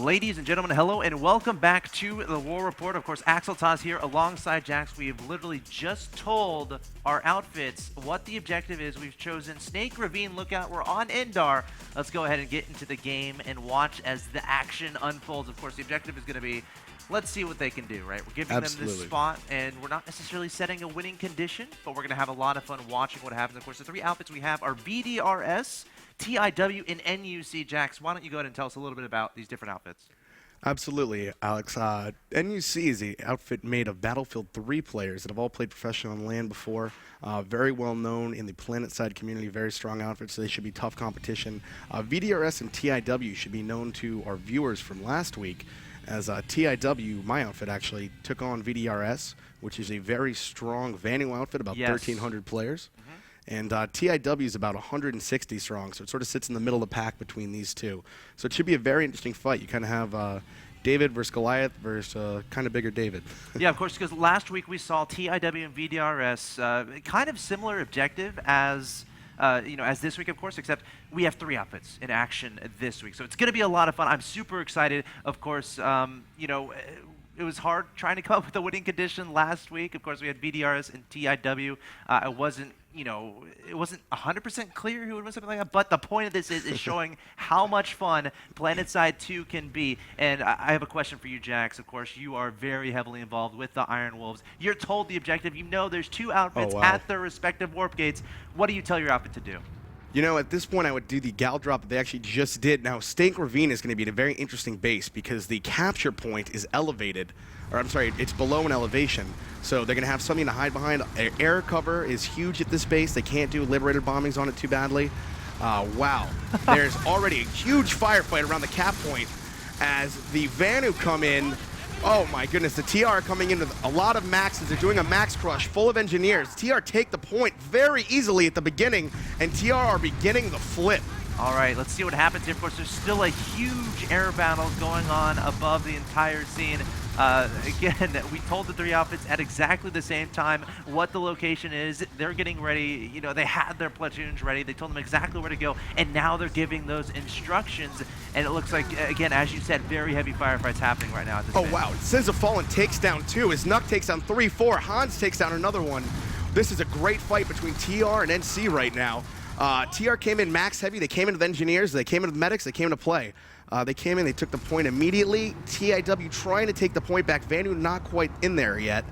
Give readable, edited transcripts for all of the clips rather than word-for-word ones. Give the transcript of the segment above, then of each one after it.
Ladies and gentlemen, hello and welcome back to the War Report. Of course, Axel Taz here alongside Jax. We have literally just told our outfits what the objective is. We've chosen Snake, Ravine, Lookout. We're on Endar. Let's go ahead and get into the game and watch as the action unfolds. Of course, the objective is going to be, let's see what they can do, right? We're giving them this spot, and we're not necessarily setting a winning condition, but we're going to have a lot of fun watching what happens. Of course, the three outfits we have are VDRS, TIW, and NUC. Jax, why don't you go ahead and tell us a little bit about these different outfits? Absolutely, Alex. NUC is an outfit made of Battlefield 3 players that have all played professional on land before. Very well known in the PlanetSide community, very strong outfits, so they should be tough competition. VDRS and TIW should be known to our viewers from last week, as TIW, my outfit, actually took on VDRS, which is a very strong Vanu outfit, about 1,300 players. And TIW is about 160 strong, so it sort of sits in the middle of the pack between these two. So it should be a very interesting fight. You kind of have David versus Goliath versus kind of bigger David. Yeah, of course, because last week we saw TIW and VDRS, kind of similar objective as as this week, of course, except we have three outfits in action this week. So it's going to be a lot of fun. I'm super excited. Of course, it was hard trying to come up with a winning condition last week. Of course, we had VDRS and TIW. It wasn't 100% clear who would win something like that, but the point of this is showing how much fun PlanetSide 2 can be. And I have a question for you, Jax. Of course, you are very heavily involved with the Iron Wolves. You're told the objective. You know there's two outfits at their respective warp gates. What do you tell your outfit to do? You know, at this point, I would do the gal drop that they actually just did. Now, Snake Ravine is going to be at a very interesting base because the capture point is elevated, or I'm sorry, it's below an elevation. So they're going to have something to hide behind. Air cover is huge at this base. They can't do liberated bombings on it too badly. Wow. There's already a huge firefight around the cap point as the Vanu come in. Oh my goodness, the TR are coming in with a lot of maxes. They're doing a max crush full of engineers. TR take the point very easily at the beginning, and TR are beginning the flip. All right, let's see what happens here. Of course, there's still a huge air battle going on above the entire scene. Again, we told the three outfits at exactly the same time what the location is. They're getting ready. You know, they had their platoons ready. They told them exactly where to go, and now they're giving those instructions. And it looks like, again, as you said, very heavy firefights happening right now at this base. Wow. Sins of Fallen takes down two. As NUC takes down 3-4. Hans takes down another one. This is a great fight between TR and NC right now. TR came in max heavy. They came in with engineers. They came in with medics. They came into play. They came in, they took the point immediately. TIW trying to take the point back. Vanu not quite in there yet.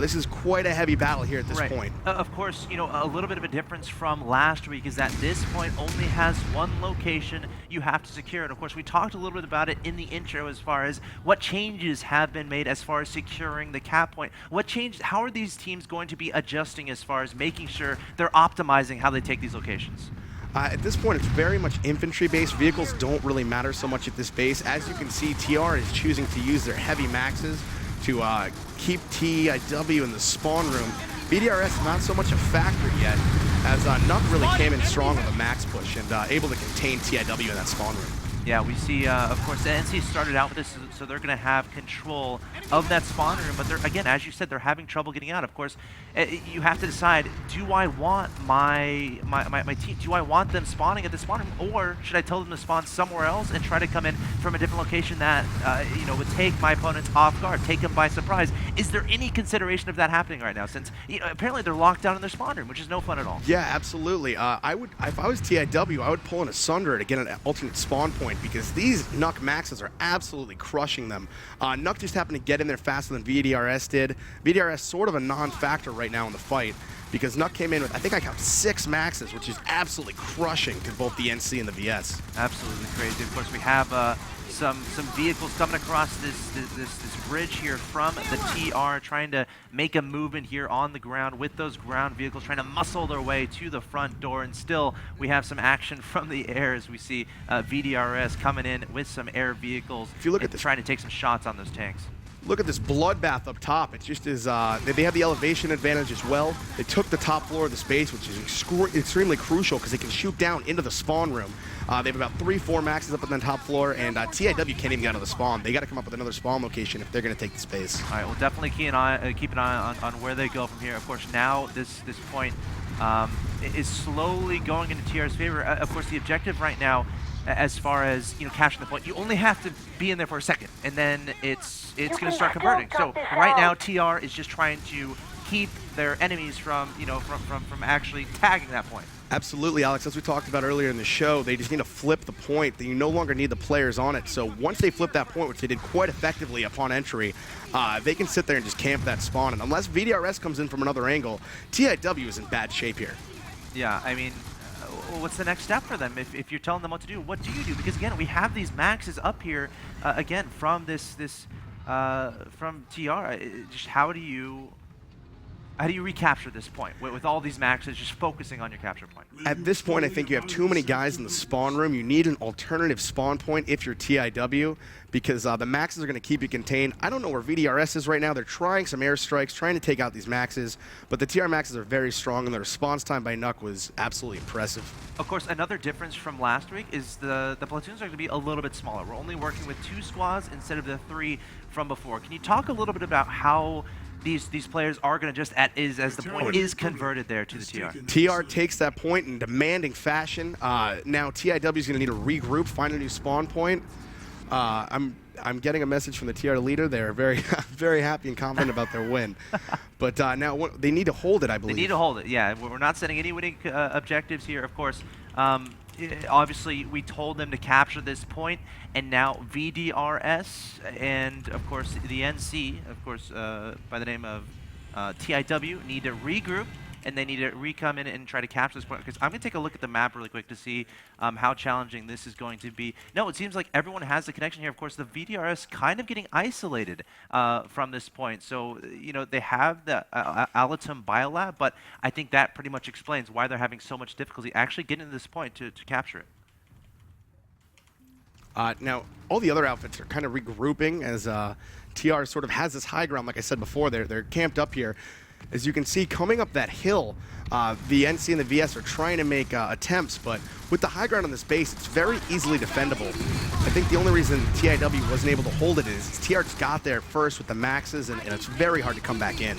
This is quite a heavy battle here at this point. Of course, a little bit of a difference from last week is that this point only has one location you have to secure. And of course, we talked a little bit about it in the intro as far as what changes have been made as far as securing the cap point. What changed? How are these teams going to be adjusting as far as making sure they're optimizing how they take these locations? At this point, it's very much infantry-based. Vehicles don't really matter so much at this base. As you can see, TR is choosing to use their heavy maxes to keep TIW in the spawn room. VDRS not so much a factor yet, as NUC really came in strong with a max push and able to contain TIW in that spawn room. Yeah, we see, of course, the NC started out with this, so they're going to have control of that spawn room. But they're, again, as you said, they're having trouble getting out. Of course, you have to decide: do I want my team? Do I want them spawning at the spawn room, or should I tell them to spawn somewhere else and try to come in from a different location that would take my opponents off guard, take them by surprise? Is there any consideration of that happening right now? Since apparently they're locked down in their spawn room, which is no fun at all. Yeah, absolutely. If I was TIW, I would pull in a Sunder to get an alternate spawn point, because these NUC maxes are absolutely crushing them. NUC just happened to get in there faster than VDRS did. VDRS sort of a non-factor right now in the fight, because NUC came in with, I think I count 6 maxes, which is absolutely crushing to both the NC and the VS. Absolutely crazy. Of course, we have some vehicles coming across this bridge here from the TR, trying to make a movement here on the ground with those ground vehicles, trying to muscle their way to the front door. And still, we have some action from the air as we see VDRS coming in with some air vehicles. If you look at this, trying to take some shots on those tanks. Look at this bloodbath up top. It just is, they have the elevation advantage as well. They took the top floor of the space, which is extremely crucial because they can shoot down into the spawn room. They have about 3-4 maxes up on the top floor, and TIW can't even get out of the spawn. They got to come up with another spawn location if they're going to take the space. All right, we'll definitely keep an eye on where they go from here. Of course, now this point is slowly going into TR's favor. Of course, the objective right now as far as capturing the point. You only have to be in there for a second, and then it's going to start converting. So right now, TR is just trying to keep their enemies from from actually tagging that point. Absolutely, Alex. As we talked about earlier in the show, they just need to flip the point. That you no longer need the players on it. So once they flip that point, which they did quite effectively upon entry, they can sit there and just camp that spawn. And unless VDRS comes in from another angle, TIW is in bad shape here. Yeah, I mean, what's the next step for them? If you're telling them what to do, what do you do? Because again, we have these maxes up here again from from TR. Just how do you recapture this point with all these maxes just focusing on your capture point? At this point, I think you have too many guys in the spawn room. You need an alternative spawn point if you're TIW, because the maxes are going to keep you contained. I don't know where VDRS is right now. They're trying some airstrikes, trying to take out these maxes, but the TR maxes are very strong, and the response time by NUC was absolutely impressive. Of course, another difference from last week is the platoons are going to be a little bit smaller. We're only working with 2 squads instead of the 3 from before. Can you talk a little bit about how these players are going to just as the point is converted there to the TR? TR takes that point in demanding fashion. Now TIW is going to need to regroup, find a new spawn point. I'm getting a message from the TR leader. They're very very happy and confident about their win. But now they need to hold it, I believe. They need to hold it, yeah. We're not setting any winning objectives here, of course. Obviously, we told them to capture this point, and now VDRS and, of course, the NC, of course, by the name of TIW, need to regroup, and they need to come in and try to capture this point. Because I'm going to take a look at the map really quick to see how challenging this is going to be. No, it seems like everyone has the connection here. Of course, the VDRS kind of getting isolated from this point. So, they have the Allatum Biolab, but I think that pretty much explains why they're having so much difficulty actually getting to this point to capture it. Now, all the other outfits are kind of regrouping as TR sort of has this high ground. Like I said before, they're camped up here. As you can see, coming up that hill, the NC and the VS are trying to make attempts, but with the high ground on this base, it's very easily defendable. I think the only reason TIW wasn't able to hold it is TR just got there first with the maxes, and it's very hard to come back in.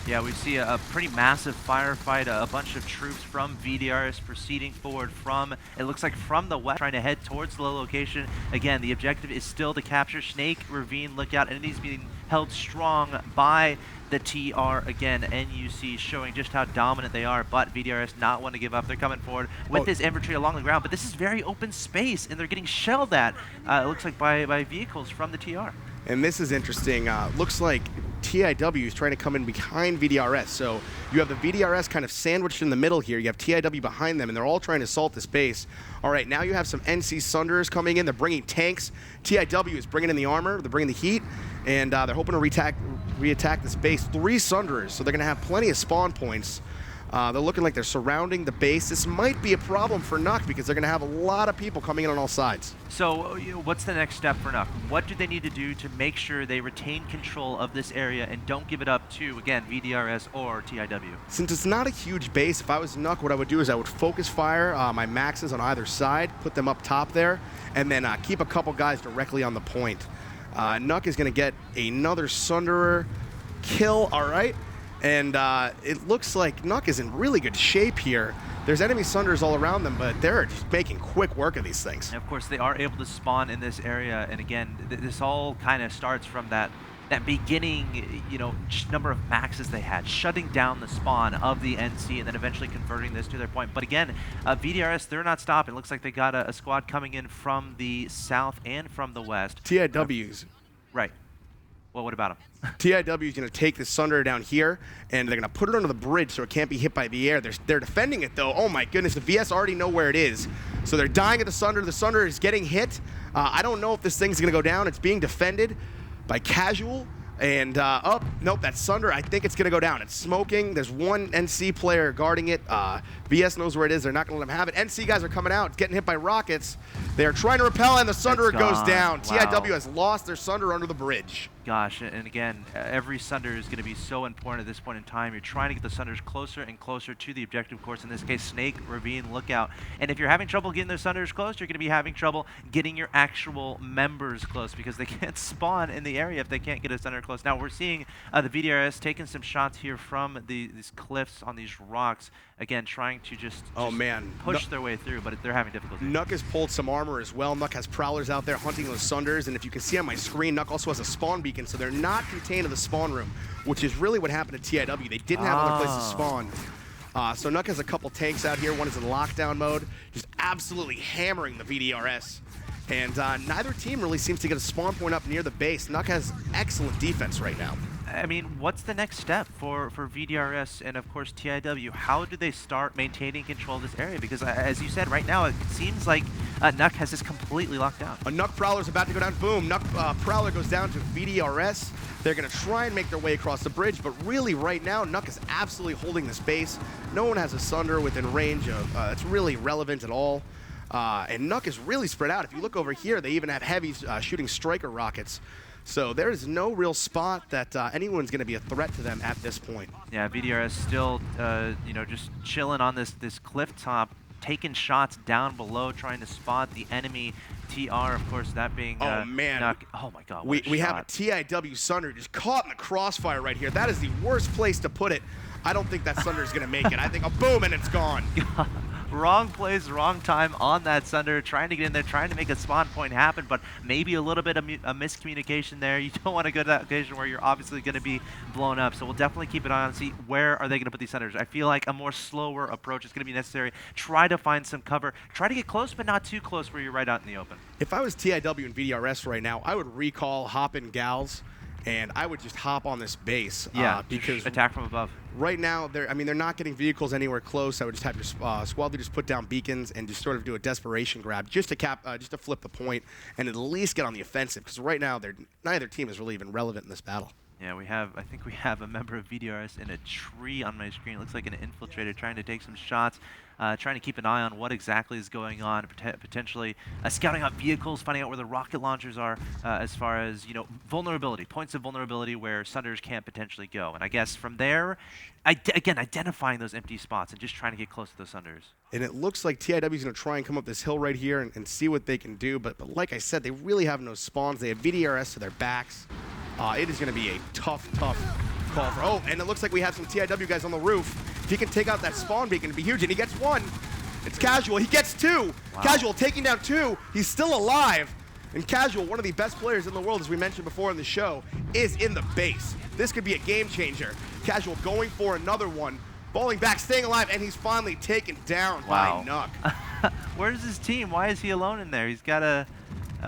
Yeah, we see a pretty massive firefight, a bunch of troops from VDRS proceeding forward from, it looks like from the west, trying to head towards the location. Again, the objective is still to capture Snake, Ravine, Lookout, and it is being held strong by the TR. Again, NUC showing just how dominant they are, but VDRS not want to give up. They're coming forward with this infantry along the ground, but this is very open space, and they're getting shelled at, it looks like, by vehicles from the TR. And this is interesting. Looks like TIW is trying to come in behind VDRS. So you have the VDRS kind of sandwiched in the middle here. You have TIW behind them, and they're all trying to assault this base. All right, now you have some NC Sunderers coming in. They're bringing tanks. TIW is bringing in the armor. They're bringing the heat, and they're hoping to re-attack this base. 3 Sunderers, so they're going to have plenty of spawn points. They're looking like they're surrounding the base. This might be a problem for NUC because they're going to have a lot of people coming in on all sides. So what's the next step for NUC? What do they need to do to make sure they retain control of this area and don't give it up to, again, VDRS or TIW? Since it's not a huge base, if I was NUC, what I would do is I would focus fire my maxes on either side, put them up top there, and then keep a couple guys directly on the point. NUC is going to get another Sunderer kill, all right? And it looks like NUC is in really good shape here. There's enemy Sunderers all around them, but they're just making quick work of these things. And of course, they are able to spawn in this area. And again, this all kind of starts from that beginning, number of maxes they had, shutting down the spawn of the NC and then eventually converting this to their point. But again, VDRS, they're not stopping. It looks like they got a squad coming in from the south and from the west. TIWs. Right. Well, what about them? TIW is going to take the Sunderer down here, and they're going to put it under the bridge so it can't be hit by the air. They're defending it, though. Oh, my goodness. The VS already know where it is. So they're dying at the Sunderer. The Sunderer is getting hit. I don't know if this thing's going to go down. It's being defended by Casual. And nope, that's Sunderer. I think it's going to go down. It's smoking. There's one NC player guarding it. VS knows where it is. They're not going to let him have it. NC guys are coming out. It's getting hit by rockets. They are trying to repel, and the Sunderer goes down. Wow. TIW has lost their Sunderer under the bridge. Gosh, and again, every Sunderer is going to be so important at this point in time. You're trying to get the Sunderers closer and closer to the objective, of course, in this case, Snake, Ravine, Lookout. And if you're having trouble getting those Sunderers close, you're going to be having trouble getting your actual members close because they can't spawn in the area if they can't get a Sunderer close. Now, we're seeing the VDRS taking some shots here from these cliffs on these rocks. again, trying to just man, push their way through, but they're having difficulty. NUC has pulled some armor as well. NUC has Prowlers out there hunting those Sunders, and if you can see on my screen, NUC also has a spawn beacon, so they're not contained in the spawn room, which is really what happened to TIW. They didn't have other places to spawn. So NUC has a couple tanks out here. One is in lockdown mode, just absolutely hammering the VDRS. And neither team really seems to get a spawn point up near the base. NUC has excellent defense right now. I mean, what's the next step for VDRS and, of course, TIW? How do they start maintaining control of this area? Because, as you said, right now, it seems like NUC has this completely locked down. A NUC Prowler's about to go down. Boom. NUC Prowler goes down to VDRS. They're going to try and make their way across the bridge, but really, right now, NUC is absolutely holding the space. No one has a Sunder within range of it's really relevant at all. And NUC is really spread out. If you look over here, they even have heavy shooting striker rockets. So there is no real spot that anyone's going to be a threat to them at this point. Yeah, VDRS still, you know, just chilling on this cliff top, taking shots down below, trying to spot the enemy. TR, of course, that being man, oh my God, we have a TIW Sunder just caught in the crossfire right here. That is the worst place to put it. I don't think that Sunder is going to make it. I think a boom and it's gone. Wrong place, wrong time on that Sunder, trying to get in there, trying to make a spawn point happen, but maybe a little bit of a miscommunication there. You don't want to go to that occasion where you're obviously going to be blown up, so we'll definitely keep an eye on and see where are they going to put these Sunders. I feel like a more slower approach is going to be necessary. Try to find some cover. Try to get close, but not too close where you're right out in the open. If I was TIW and VDRS right now, I would recall hop in gals, and I would just hop on this base. Yeah, because attack from above. Right now, they're not getting vehicles anywhere close. I would just have your squad leaders put down beacons and just sort of do a desperation grab just to flip the point and at least get on the offensive. Because right now, neither team is really even relevant in this battle. Yeah, I think we have a member of VDRS in a tree on my screen. It looks like an infiltrator trying to take some shots, trying to keep an eye on what exactly is going on, potentially scouting out vehicles, finding out where the rocket launchers are, as far as, you know, vulnerability, points of vulnerability where Sunders can't potentially go. And I guess from there, again, identifying those empty spots and just trying to get close to those Sunders. And it looks like TIW is going to try and come up this hill right here and see what they can do. But like I said, they really have no spawns. They have VDRS to their backs. It is going to be a tough call for. Oh, and it looks like we have some TIW guys on the roof. If he can take out that spawn beacon, it'd be huge. And he gets one. It's Casual. He gets two. Wow. Casual taking down two. He's still alive. And Casual, one of the best players in the world, as we mentioned before in the show, is in the base. This could be a game changer. Casual going for another one. Falling back, staying alive, and he's finally taken down by NUC. Where's his team? Why is he alone in there? He's got a...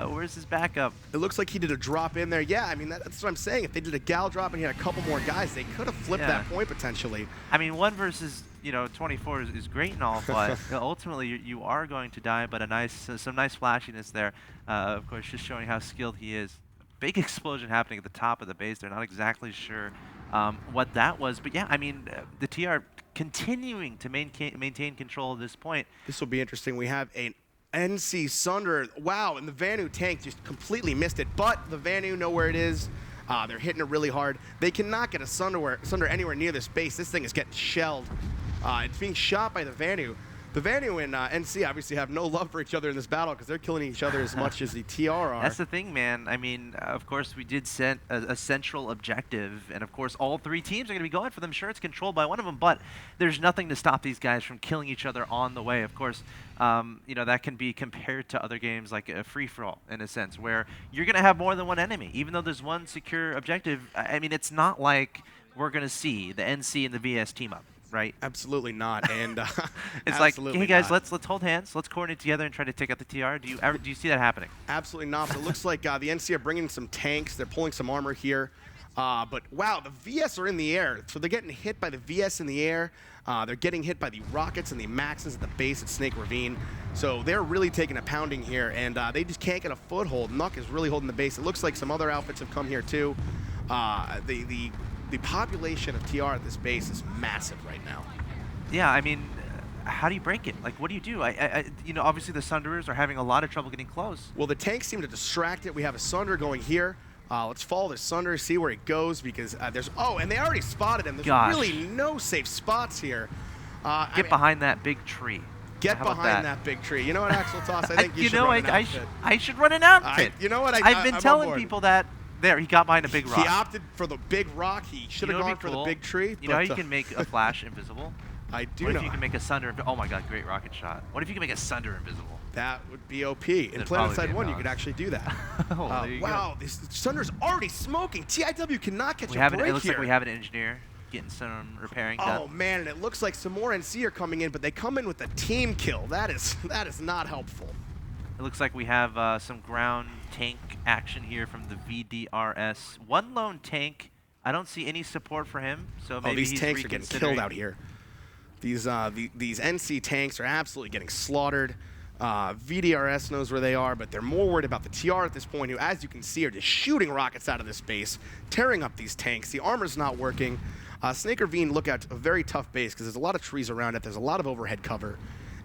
where's his backup? It looks like he did a drop in there. Yeah, I mean, that's what I'm saying. If they did a gal drop and he had a couple more guys, they could have flipped that point potentially. I mean, 1 versus 24 is great and all, but ultimately you are going to die. But some nice flashiness there. Of course, just showing how skilled he is. Big explosion happening at the top of the base. They're not exactly sure what that was, but yeah, I mean, the TR continuing to maintain control at this point. This will be interesting. We have an NC Sunder. Wow, and the Vanu tank just completely missed it, but the Vanu know where it is. They're hitting it really hard. They cannot get a Sunder anywhere near this base. This thing is getting shelled. It's being shot by the Vanu. The Vanu and NC obviously have no love for each other in this battle because they're killing each other as much as the TR are. That's the thing, man. I mean, of course, we did set a central objective, and of course, all 3 teams are going to be going for them. Sure, it's controlled by one of them, but there's nothing to stop these guys from killing each other on the way. Of course, that can be compared to other games like a free-for-all, in a sense, where you're going to have more than one enemy. Even though there's one secure objective, I mean, it's not like we're going to see the NC and the VS team up. Right? Absolutely not. And it's like, hey guys, let's hold hands, let's coordinate together and try to take out the TR. Do you see that happening? Absolutely not. But it looks like the NC are bringing some tanks. They're pulling some armor here. But wow, the VS are in the air, so they're getting hit by the VS in the air. They're getting hit by the rockets and the Maxes at the base at Snake Ravine. So they're really taking a pounding here, and they just can't get a foothold. NUC is really holding the base. It looks like some other outfits have come here too. The population of TR at this base is massive right now. Yeah, I mean, how do you break it? Like, what do you do? Obviously the Sunderers are having a lot of trouble getting close. Well, the tanks seem to distract it. We have a Sunder going here. Let's follow the Sunder, see where it goes, because there's... Oh, and they already spotted him. There's really no safe spots here. Get behind that big tree. Get behind that big tree. You know what, Axel Toss? I think you should run an outfit. I should run an outfit. You know what? I've been telling people that. There, he got behind a big rock. He opted for the big rock. He should have gone for the big tree. You know how you can make a Flash invisible? I do What know. if you can make a Sunder? Oh my God, great rocket shot. What if you can make a Sunder invisible? That would be OP. In That'd probably PlanetSide be 1, you nice. could actually do that. Oh, there you Wow, this Sunder's already smoking. TIW cannot catch We a have break it looks here. like we have an engineer getting some repairing done. Oh man, and it looks like some more NC are coming in, but they come in with a team kill. That is not helpful. It looks like we have some ground tank action here from the VDRS. One lone tank. I don't see any support for him, so maybe these he's tanks are getting killed out here. These NC tanks are absolutely getting slaughtered. VDRS knows where they are, but they're more worried about the TR at this point, who, as you can see, are just shooting rockets out of this base, tearing up these tanks. The armor's not working. Snake Ravine look at a very tough base because there's a lot of trees around it. There's a lot of overhead cover,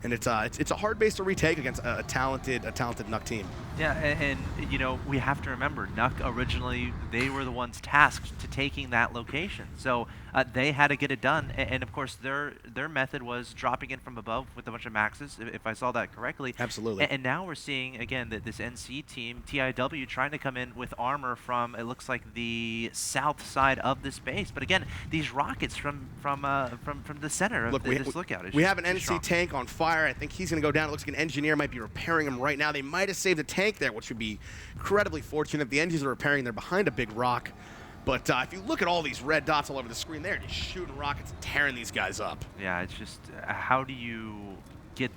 and it's a hard base to retake against a talented NUC team. Yeah, and you know, we have to remember, NUC originally, they were the ones tasked to taking that location. So they had to get it done. And of course, their method was dropping in from above with a bunch of maxes, if I saw that correctly. Absolutely. And now we're seeing, again, that this NC team, TIW, trying to come in with armor from, it looks like, the south side of this base. But again, these rockets from the center of this lookout is we have an just NC strong. tank on fire. I think he's going to go down. It looks like an engineer might be repairing him right now. They might have saved the tank there, which would be incredibly fortunate. The engines are repairing. They're behind a big rock. But if you look at all these red dots all over the screen, they're just shooting rockets and tearing these guys up. Yeah, it's just how do you get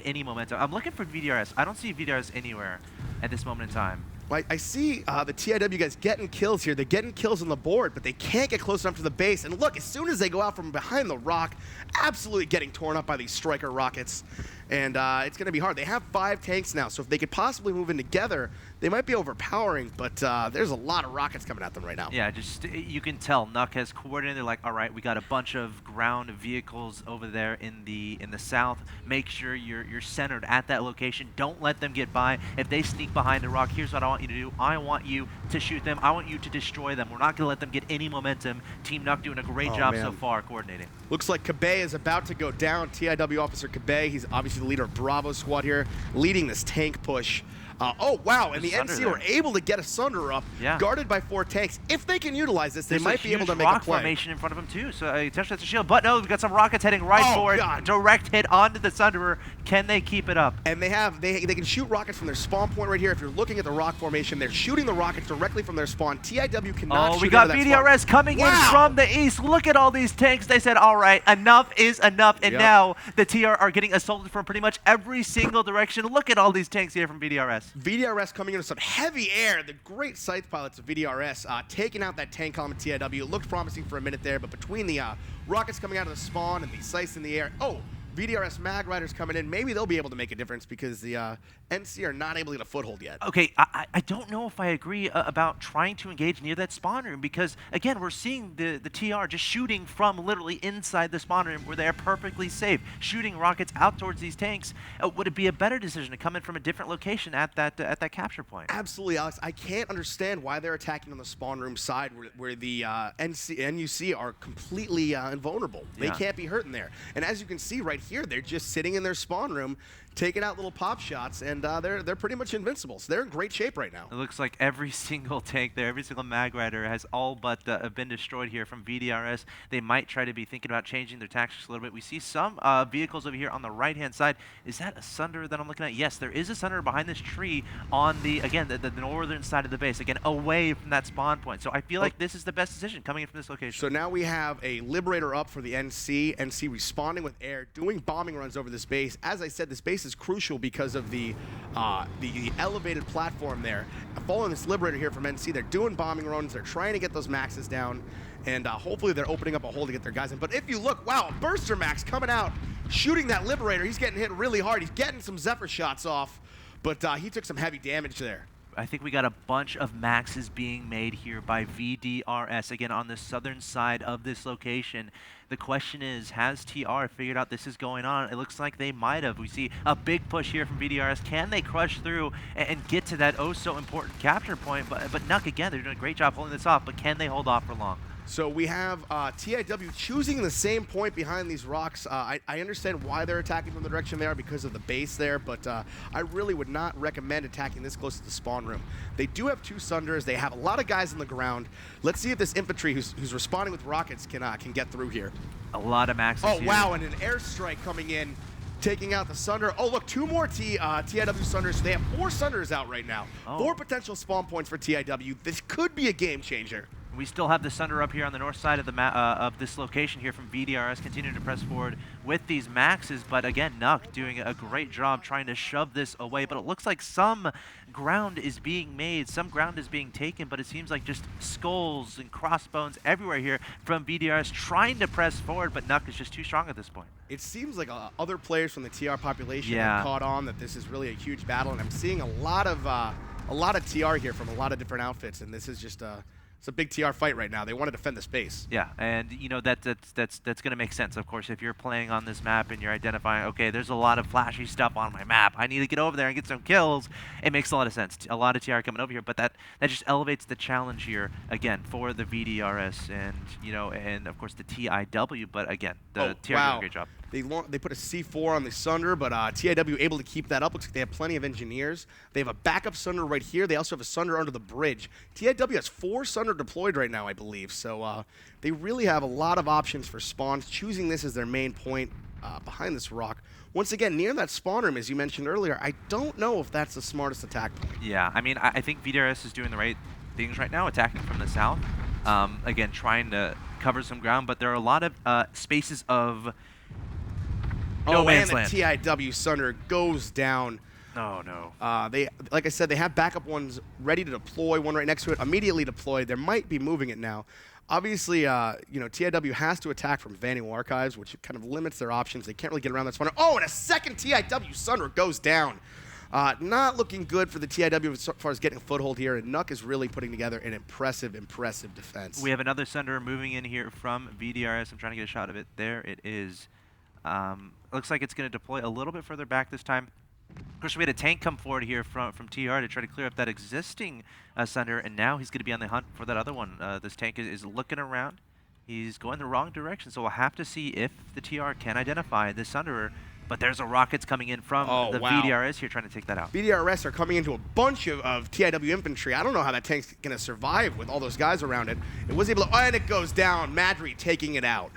any momentum? I'm looking for VDRS. I don't see VDRS anywhere at this moment in time. I see the TIW guys getting kills here. They're getting kills on the board, but they can't get close enough to the base. And look, as soon as they go out from behind the rock, absolutely getting torn up by these striker rockets. And it's going to be hard. They have 5 tanks now, so if they could possibly move in together, they might be overpowering, but there's a lot of rockets coming at them right now. Yeah, just you can tell NUC has coordinated. They're like, all right, we got a bunch of ground vehicles over there in the south. Make sure you're centered at that location. Don't let them get by. If they sneak behind a rock, here's what I want you to do. I want you to shoot them. I want you to destroy them. We're not going to let them get any momentum. Team NUC doing a great job so far coordinating. Looks like Kabe is about to go down. TIW officer Kabe, he's obviously the leader of Bravo squad here, leading this tank push. Oh, wow, and the NC were able to get a Sunder up, guarded by 4 tanks. If they can utilize this, they might be able to make a rock play. Formation in front of him too, so potentially that's a shield. But no, we've got some rockets heading right for it. Direct hit onto the Sunderer. Can they keep it up? And they can shoot rockets from their spawn point right here. If you're looking at the rock formation, they're shooting the rockets directly from their spawn. TIW cannot shoot. Oh, we got VDRS coming in from the east. Look at all these tanks. They said, all right, enough is enough. And now the TR are getting assaulted from pretty much every single direction. Look at all these tanks here from VDRS. VDRS coming into some heavy air. The great scythe pilots of VDRS taking out that tank column at TIW. It looked promising for a minute there, but between the rockets coming out of the spawn and the scythes in the air, VDRS mag riders coming in, maybe they'll be able to make a difference because the NC are not able to get a foothold yet. Okay, I don't know if I agree about trying to engage near that spawn room because, again, we're seeing the TR just shooting from literally inside the spawn room where they're perfectly safe, shooting rockets out towards these tanks. Would it be a better decision to come in from a different location at that capture point? Absolutely, Alex. I can't understand why they're attacking on the spawn room side where the NUC are completely invulnerable. They can't be hurt in there. And as you can see right here, they're just sitting in their spawn room, taking out little pop shots, and they're pretty much invincible. So they're in great shape right now. It looks like every single tank there, every single mag rider has all but been destroyed here from VDRS. They might try to be thinking about changing their tactics a little bit. We see some vehicles over here on the right-hand side. Is that a Sunder that I'm looking at? Yes, there is a Sunder behind this tree on the northern side of the base, again, away from that spawn point. So I feel like this is the best decision coming in from this location. So now we have a Liberator up for the NC. NC responding with air, doing bombing runs over this base. As I said, this base is crucial because of the elevated platform there. Following this Liberator here from NC, they're doing bombing runs. They're trying to get those maxes down, and hopefully they're opening up a hole to get their guys in. But if you look, wow, Burster Max coming out, shooting that Liberator. He's getting hit really hard. He's getting some Zephyr shots off, but he took some heavy damage there. I think we got a bunch of maxes being made here by VDRS, again, on the southern side of this location. The question is, has TR figured out this is going on? It looks like they might have. We see a big push here from VDRS. Can they crush through and get to that oh-so-important capture point? But NUC, again, they're doing a great job holding this off, but can they hold off for long? So we have TIW choosing the same point behind these rocks. I understand why they're attacking from the direction they are because of the base there, but I really would not recommend attacking this close to the spawn room. They do have 2 Sunders. They have a lot of guys on the ground. Let's see if this infantry who's responding with rockets can get through here. A lot of maxes Oh, here. wow, and an airstrike coming in, taking out the Sunder. Oh, look, 2 more TIW Sunders. They have 4 Sunders out right now. Oh. 4 potential spawn points for TIW. This could be a game changer. We still have the Sunder up here on the north side of the of this location here from VDRS, continuing to press forward with these maxes, but again, NUC doing a great job trying to shove this away, but it looks like some ground is being made, some ground is being taken, but it seems like just skulls and crossbones everywhere here from VDRS trying to press forward, but NUC is just too strong at this point. It seems like other players from the TR population have caught on that this is really a huge battle, and I'm seeing a lot of TR here from a lot of different outfits, and this is just it's a big TR fight right now. They want to defend the space. Yeah, and you know that's going to make sense, of course, if you're playing on this map and you're identifying, okay, there's a lot of flashy stuff on my map. I need to get over there and get some kills. It makes a lot of sense. A lot of TR coming over here, but that just elevates the challenge here again for the VDRS and of course the TIW. But again, the TR doing a great job. They put a C4 on the Sunder, but TIW able to keep that up. Looks like they have plenty of engineers. They have a backup Sunder right here. They also have a Sunder under the bridge. TIW has 4 Sunder deployed right now, I believe. So they really have a lot of options for spawns, choosing this as their main point behind this rock. Once again, near that spawn room, as you mentioned earlier, I don't know if that's the smartest attack point. Yeah, I mean, I think VDRS is doing the right things right now, attacking from the south. Again, trying to cover some ground, but there are a lot of spaces of no man's land. The TIW Sunder goes down. Oh, no. They, like I said, they have backup ones ready to deploy, one right next to it, immediately deployed. They might be moving it now. Obviously, TIW has to attack from Vanning Archives, which kind of limits their options. They can't really get around that spawner. Oh, and a second TIW Sunder goes down. Not looking good for the TIW as far as getting a foothold here, and NUC is really putting together an impressive defense. We have another Sunder moving in here from VDRS. I'm trying to get a shot of it. There it is. Looks like it's going to deploy a little bit further back this time. Of course, we had a tank come forward here from TR to try to clear up that existing Sunder, and now he's going to be on the hunt for that other one. This tank is looking around. He's going the wrong direction, so we'll have to see if the TR can identify this Sunderer. But there's a rockets coming in from VDRS here trying to take that out. VDRS are coming into a bunch of TIW infantry. I don't know how that tank's going to survive with all those guys around it. It was able to, and it goes down. Madry taking it out.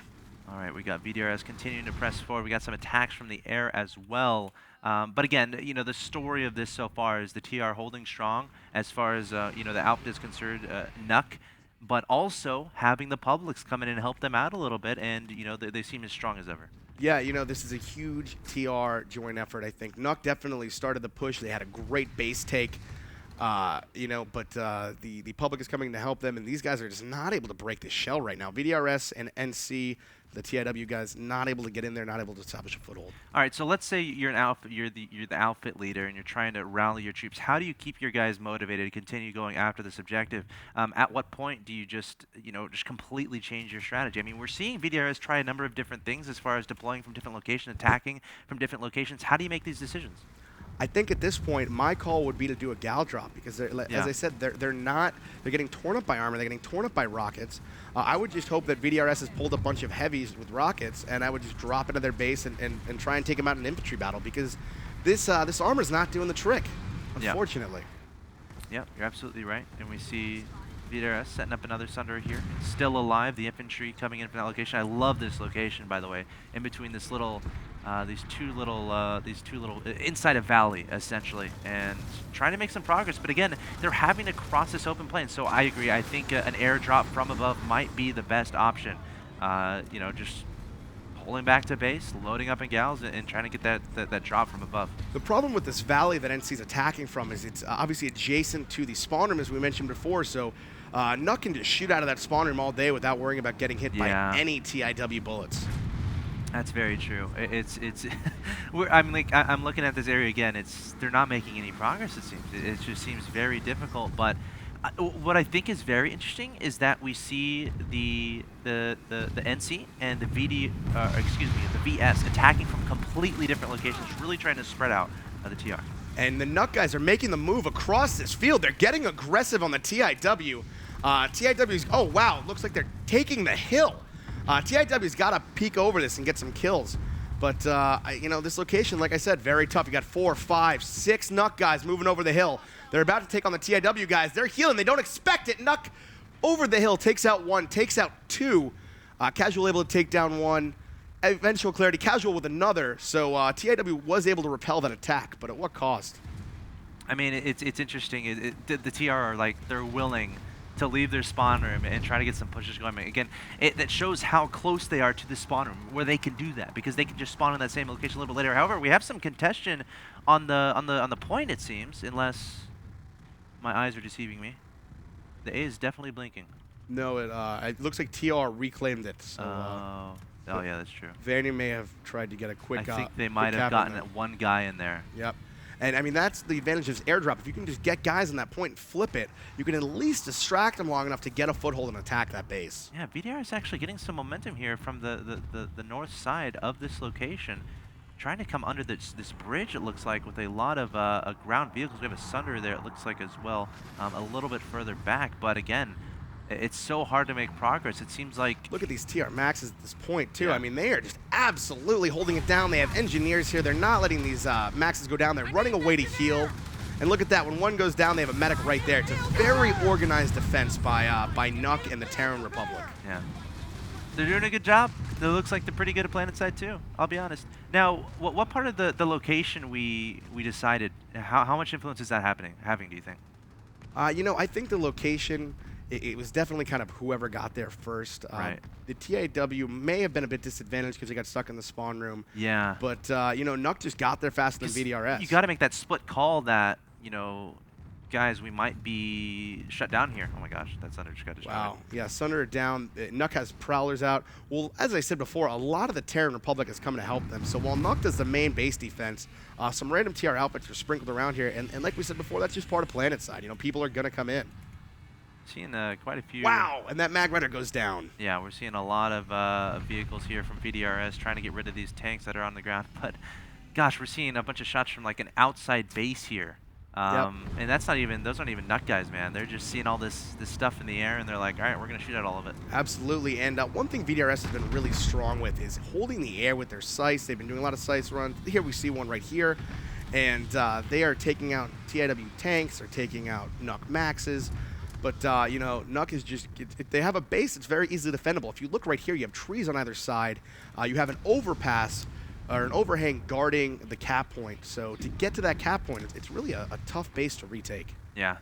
All right, we got VDRS continuing to press forward. We got some attacks from the air as well. But again, the story of this so far is the TR holding strong as far as, the outfit is concerned, NUC, but also having the publics come in and help them out a little bit, and, they seem as strong as ever. Yeah, this is a huge TR joint effort, I think. NUC definitely started the push. They had a great base take, but the public is coming to help them, and these guys are just not able to break this shell right now. VDRS and NC, the TIW guys, not able to get in there, not able to establish a foothold. All right, so let's say you're the outfit leader, and you're trying to rally your troops. How do you keep your guys motivated to continue going after this objective? At what point do you just completely change your strategy? I mean, we're seeing VDRS try a number of different things as far as deploying from different locations, attacking from different locations. How do you make these decisions? I think at this point, my call would be to do a gal drop because, as I said, they're getting torn up by armor, they're getting torn up by rockets. I would just hope that VDRS has pulled a bunch of heavies with rockets, and I would just drop into their base and try and take them out in an infantry battle because this armor's not doing the trick, unfortunately. Yeah, you're absolutely right. And we see VDRS setting up another Sunder here. Still alive, the infantry coming in from that location. I love this location, by the way, in between this little these two little inside a valley essentially, and trying to make some progress. But again, they're having to cross this open plain. So I agree. I think an airdrop from above might be the best option. Just pulling back to base, loading up in gals, and trying to get that drop from above. The problem with this valley that NC's attacking from is it's obviously adjacent to the spawn room, as we mentioned before. So NUC can just shoot out of that spawn room all day without worrying about getting hit by any TIW bullets. That's very true. I'm looking at this area again. They're not making any progress. It seems. It just seems very difficult. But what I think is very interesting is that we see the NC and the the VS attacking from completely different locations, really trying to spread out the TR. And the NUC guys are making the move across this field. They're getting aggressive on the TIW. TIW's, oh wow, looks like they're taking the hill. TIW's got to peek over this and get some kills. But, you know, this location, like I said, very tough. You got 4, 5, 6 NUC guys moving over the hill. They're about to take on the TIW guys. They're healing. They don't expect it. NUC over the hill takes out 1, takes out 2. Casual able to take down 1. Eventual clarity, Casual with another. So TIW was able to repel that attack, but at what cost? I mean, it's interesting. The TR are like, they're willing to leave their spawn room and try to get some pushes going. Again, that shows how close they are to the spawn room, where they can do that, because they can just spawn in that same location a little bit later. However, we have some contention on the point, it seems, unless my eyes are deceiving me. The A is definitely blinking. No, it looks like TR reclaimed it. So, oh yeah, that's true. Vanny may have tried to get a quick. I think they might have gotten that one guy in there. Yep. And I mean, that's the advantage of airdrop. If you can just get guys on that point and flip it, you can at least distract them long enough to get a foothold and attack that base. Yeah, VDRS is actually getting some momentum here from the north side of this location. Trying to come under this bridge, it looks like, with a lot of ground vehicles. We have a Sunder there, it looks like, as well, a little bit further back. But again, it's so hard to make progress. It seems like... Look at these TR Maxes at this point, too. Yeah. I mean, they are just absolutely holding it down. They have engineers here. They're not letting these Maxes go down. They're running away to heal. And look at that. When one goes down, they have a medic right there. It's a very organized defense by NUC and the Terran Republic. Yeah. They're doing a good job. It looks like they're pretty good at PlanetSide, too. I'll be honest. Now, what part of the location we decided, how much influence is that having, do you think? You know, I think the location... It was definitely kind of whoever got there first. Right. The TIW may have been a bit disadvantaged because they got stuck in the spawn room. Yeah. But, you know, NUC just got there faster than VDRS. You got to make that split call that, you know, guys, we might be shut down here. Oh my gosh, that Sunder just got destroyed. Wow. Yeah, Sunder down. NUC has Prowlers out. Well, as I said before, a lot of the Terran Republic is coming to help them. So while NUC does the main base defense, some random TR outfits are sprinkled around here. And like we said before, that's just part of PlanetSide. You know, people are going to come in. Seeing quite a few. Wow, and that Mag Rider goes down. Yeah, we're seeing a lot of vehicles here from VDRS trying to get rid of these tanks that are on the ground. But gosh, we're seeing a bunch of shots from like an outside base here. Yep. And that's not even, those aren't even NUC guys, man. They're just seeing all this stuff in the air, and they're like, all right, we're going to shoot at all of it. Absolutely, and one thing VDRS has been really strong with is holding the air with their sights. They've been doing a lot of sights runs. Here we see one right here, and they are taking out TIW tanks, they're taking out NUC Maxes. But, you know, NUC is just, if they have a base, it's very easily defendable. If you look right here, you have trees on either side. You have an overpass or an overhang guarding the cap point. So to get to that cap point, it's really a tough base to retake. Yeah,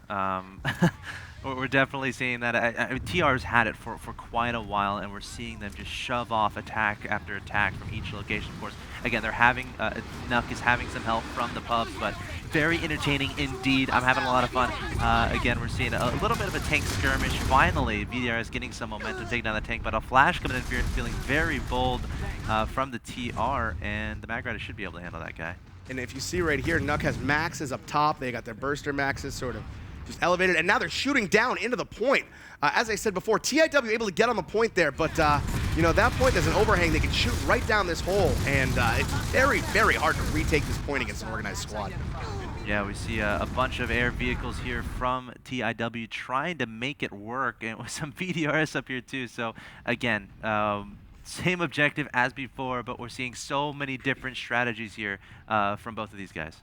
we're definitely seeing that. TR's had it for quite a while, and we're seeing them just shove off attack after attack from each location. Of course, again, they're having, NUC is having some help from the pubs, but very entertaining indeed. I'm having a lot of fun. Again, we're seeing a little bit of a tank skirmish. Finally, VDR is getting some momentum, taking down the tank, but a flash coming in, feeling very bold from the TR, and the Mag Rider should be able to handle that guy. And if you see right here, NUC has Maxes up top. They got their Burster Maxes sort of just elevated, and now they're shooting down into the point. As I said before, TIW able to get on the point there, but you know, that point, there's an overhang. They can shoot right down this hole, and it's very, very hard to retake this point against an organized squad. Yeah, we see a bunch of air vehicles here from TIW trying to make it work, and with some VDRS up here too. So again, same objective as before, but we're seeing so many different strategies here from both of these guys.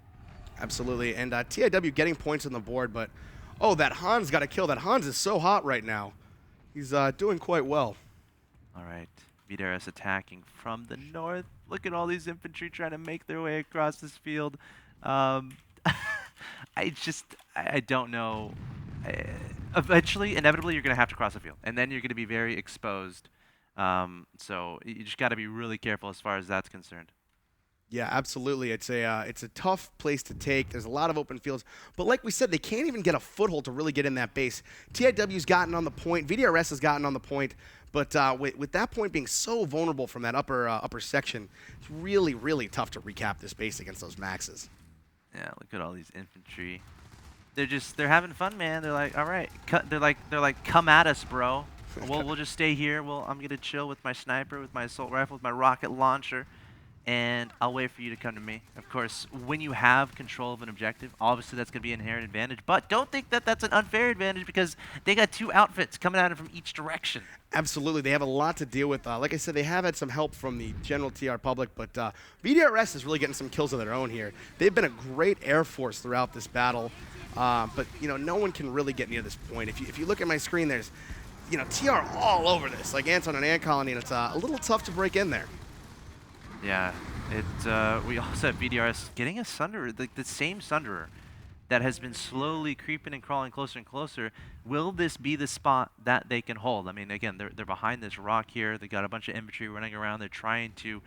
Absolutely, and TIW getting points on the board, but oh, that Hans got a kill. That Hans is so hot right now. He's doing quite well. All right, VDRS attacking from the north. Look at all these infantry trying to make their way across this field. I don't know. Eventually, inevitably, you're going to have to cross the field, and then you're going to be very exposed. So you just got to be really careful as far as that's concerned. Yeah, absolutely. It's a tough place to take. There's a lot of open fields, but like we said, they can't even get a foothold to really get in that base. TIW's gotten on the point. VDRS has gotten on the point, but with that point being so vulnerable from that upper section, it's really, really tough to recap this base against those Maxes. Yeah, look at all these infantry. They're having fun, man. They're like, all right, they're like, come at us, bro. We'll just stay here. Well, I'm gonna chill with my sniper, with my assault rifle, with my rocket launcher, and I'll wait for you to come to me. Of course, when you have control of an objective, obviously that's going to be an inherent advantage, but don't think that that's an unfair advantage because they got 2 outfits coming at it from each direction. Absolutely. They have a lot to deal with. Like I said, they have had some help from the general TR public, but VDRS is really getting some kills of their own here. They've been a great air force throughout this battle, but, you know, no one can really get near this point. If you look at my screen, there's, you know, TR all over this, like ants on an ant colony, and it's a little tough to break in there. Yeah, we also have VDRS getting a Sunderer, the same Sunderer that has been slowly creeping and crawling closer and closer. Will this be the spot that they can hold? I mean, again, they're behind this rock here. They got a bunch of infantry running around. They're trying to,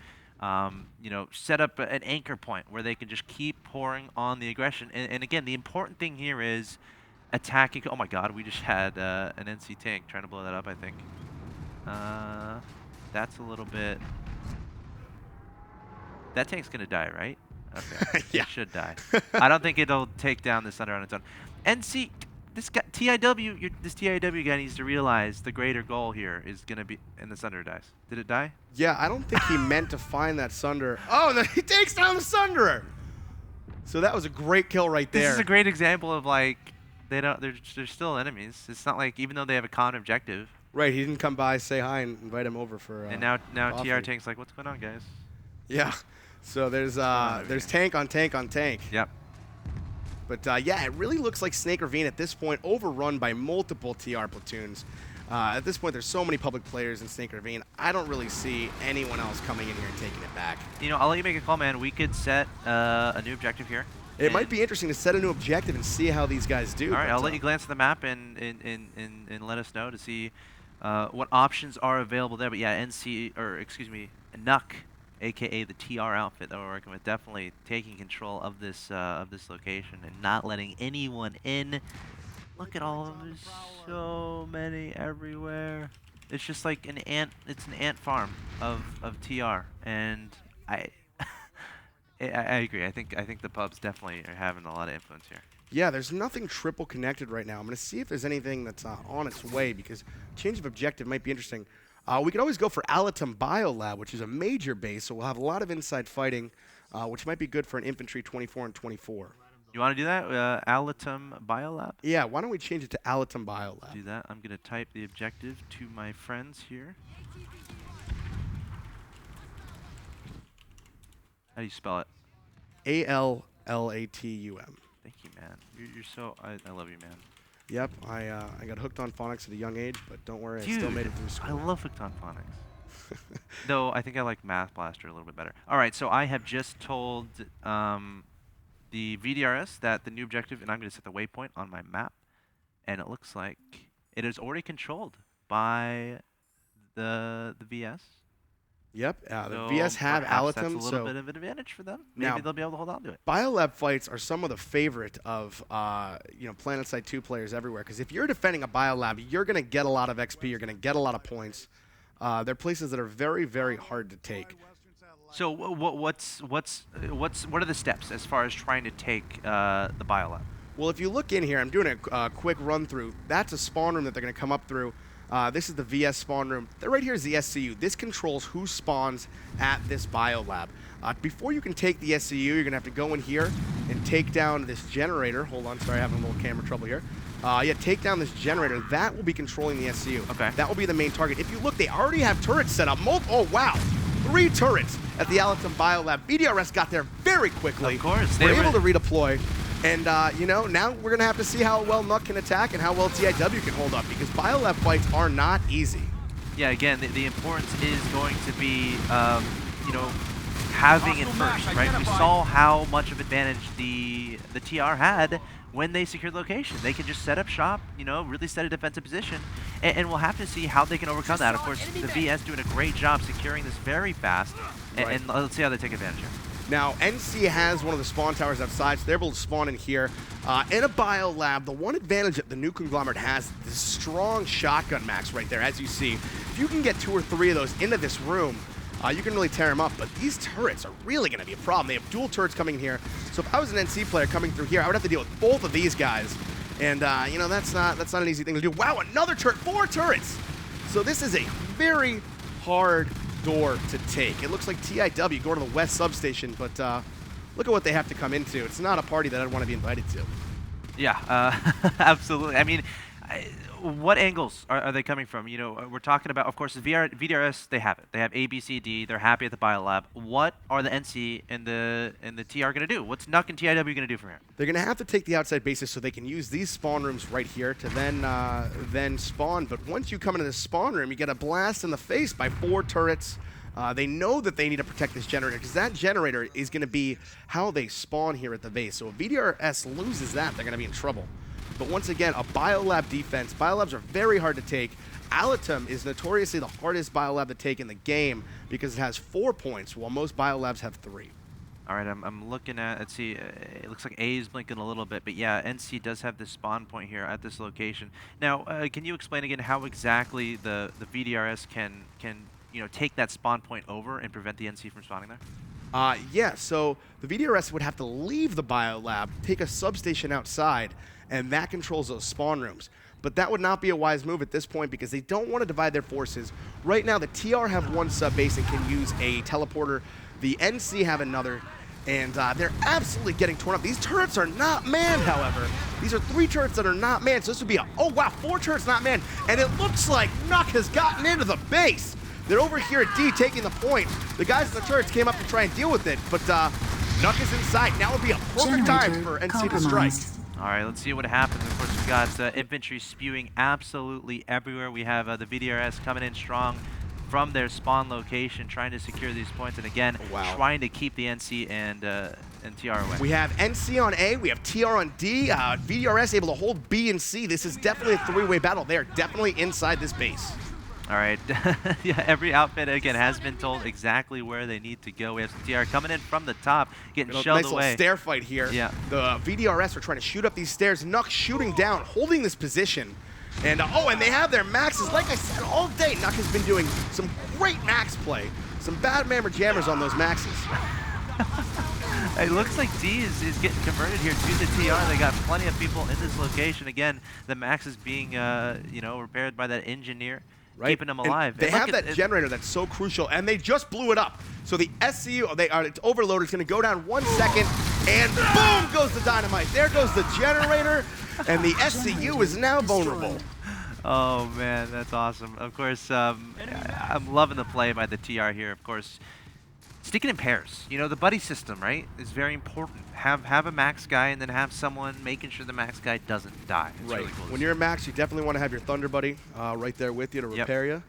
you know, set up an anchor point where they can just keep pouring on the aggression. And again, the important thing here is attacking. Oh my God, we just had an NC tank trying to blow that up, I think. That's a little bit. That tank's gonna die, right? Okay. Yeah. It should die. I don't think it'll take down this Thunder on its own. NC, this guy, TIW, this TIW guy needs to realize the greater goal here is gonna be, and the Thunder dies. Did it die? Yeah, I don't think he meant to find that Sunderer. Oh, then he takes down the Sunderer. So that was a great kill right there. This is a great example of like, they're still enemies. It's not like, even though they have a common objective. Right, he didn't come by, say hi, and invite him over for. And now coffee. TR tank's like, what's going on, guys? Yeah. So there's tank on tank on tank. Yep. But yeah, it really looks like Snake Ravine at this point overrun by multiple TR platoons. At this point, there's so many public players in Snake Ravine. I don't really see anyone else coming in here and taking it back. You know, I'll let you make a call, man. We could set a new objective here. It might be interesting to set a new objective and see how these guys do. All right, I'll let you glance at the map and let us know to see what options are available there. But yeah, NUC, aka the TR outfit that we're working with, definitely taking control of this location and not letting anyone in. Look at all of them. There's so many everywhere. It's just like an ant. It's an ant farm of TR, and I agree. I think the pubs definitely are having a lot of influence here. Yeah, there's nothing triple connected right now. I'm going to see if there's anything that's on its way, because change of objective might be interesting. We could always go for Allatum Biolab, which is a major base, so we'll have a lot of inside fighting, which might be good for an infantry 24 and 24. You want to do that? Allatum Biolab? Yeah, why don't we change it to Allatum Biolab? Do that. I'm going to type the objective to my friends here. How do you spell it? ALLATUM. Thank you, man. You're so... I love you, man. Yep, I got hooked on phonics at a young age, but don't worry, Dude, I still made it through school. I love hooked on phonics. Though I think I like Math Blaster a little bit better. All right, so I have just told the VDRS that the new objective, and I'm going to set the waypoint on my map, and it looks like it is already controlled by the VS. Yep, So the VS have Allatum, that's a so little bit of an advantage for them. Maybe now, they'll be able to hold on to it. Biolab fights are some of the favorite of PlanetSide 2 players everywhere, because if you're defending a Biolab, you're going to get a lot of XP, you're going to get a lot of points. They're places that are very, very hard to take. So what are the steps as far as trying to take the Biolab? Well, if you look in here, I'm doing a quick run through. That's a spawn room that they're going to come up through. This is the VS spawn room. Right here is the SCU. This controls who spawns at this Biolab. Before you can take the SCU, you're going to have to go in here and take down this generator. Hold on, sorry, I'm having a little camera trouble here. Yeah, take down this generator. That will be controlling the SCU. Okay. That will be the main target. If you look, they already have turrets set up. Oh, wow. 3 turrets at the Allatum Biolab. VDRS got there very quickly. Of course. They were able to redeploy. And, now we're going to have to see how well NUC can attack and how well TIW can hold up, because Biolab fights are not easy. Yeah, again, the importance is going to be, having it first, right? We saw how much of advantage the TR had when they secured the location. They can just set up shop, really set a defensive position, and we'll have to see how they can overcome that. Of course, the VS doing a great job securing this very fast, and let's see how they take advantage here. Now, NC has one of the spawn towers outside, so they're able to spawn in here. In a Biolab, the one advantage that the new conglomerate has is this strong shotgun max right there, as you see. If you can get 2 or 3 of those into this room, you can really tear them up, but these turrets are really going to be a problem. They have dual turrets coming in here, so if I was an NC player coming through here, I would have to deal with both of these guys, and, that's not an easy thing to do. Wow, another turret, 4 turrets! So this is a very hard door to take. It looks like TIW going to the west substation, but look at what they have to come into. It's not a party that I'd want to be invited to. Yeah, absolutely. I mean, what angles are they coming from? You know, we're talking about, of course, the VDRS, they have it. They have A, B, C, D. They're happy at the Biolab. What are the NC and the TR going to do? What's NUC and TIW going to do from here? They're going to have to take the outside bases so they can use these spawn rooms right here to then spawn. But once you come into the spawn room, you get a blast in the face by 4 turrets. They know that they need to protect this generator because that generator is going to be how they spawn here at the base. So if VDRS loses that, they're going to be in trouble. But once again, a Biolab defense. Biolabs are very hard to take. Allatum is notoriously the hardest Biolab to take in the game because it has 4 points, while most Biolabs have 3. All right, I'm looking at, let's see, it looks like A is blinking a little bit, but yeah, NC does have this spawn point here at this location. Now, can you explain again how exactly the VDRS can take that spawn point over and prevent the NC from spawning there? Yeah, so the VDRS would have to leave the Biolab, take a substation outside, and that controls those spawn rooms. But that would not be a wise move at this point because they don't want to divide their forces. Right now, the TR have 1 sub base and can use a teleporter. The NC have another, and they're absolutely getting torn up. These turrets are not manned, however. These are 3 turrets that are not manned, so this would be a, oh wow, 4 turrets not manned. And it looks like NUC has gotten into the base. They're over here at D taking the point. The guys in the turrets came up to try and deal with it, but NUC is inside. Now would be a perfect time for NC to strike. All right, let's see what happens. Of course, we've got infantry spewing absolutely everywhere. We have the VDRS coming in strong from their spawn location, trying to secure these points, and again, trying to keep the NC and TR away. We have NC on A, we have TR on D, VDRS able to hold B and C. This is definitely a 3-way battle. They are definitely inside this base. All right, yeah, every outfit, again, has been told exactly where they need to go. We have some TR coming in from the top, getting shelled nice away. Nice little stair fight here. Yeah. The VDRS are trying to shoot up these stairs. NUC shooting down, holding this position. And, oh, and they have their maxes. Like I said, all day, NUC has been doing some great max play. Some bad mammer jammers on those maxes. It looks like D is getting converted here to the TR. They got plenty of people in this location. Again, the max is being, repaired by that engineer. Right. Keeping them alive. And they have that generator that's so crucial, and they just blew it up. So the SCU, it's overloaded. It's going to go down 1 second, and boom goes the dynamite. There goes the generator, and the SCU is now vulnerable. Oh man, that's awesome. Of course, I'm loving the play by the TR here. Of course, sticking in pairs. You know, the buddy system, right, is very important. Have a max guy and then have someone making sure the max guy doesn't die. It's right. Really cool when you're a max, you definitely want to have your Thunder buddy right there with you to repair you.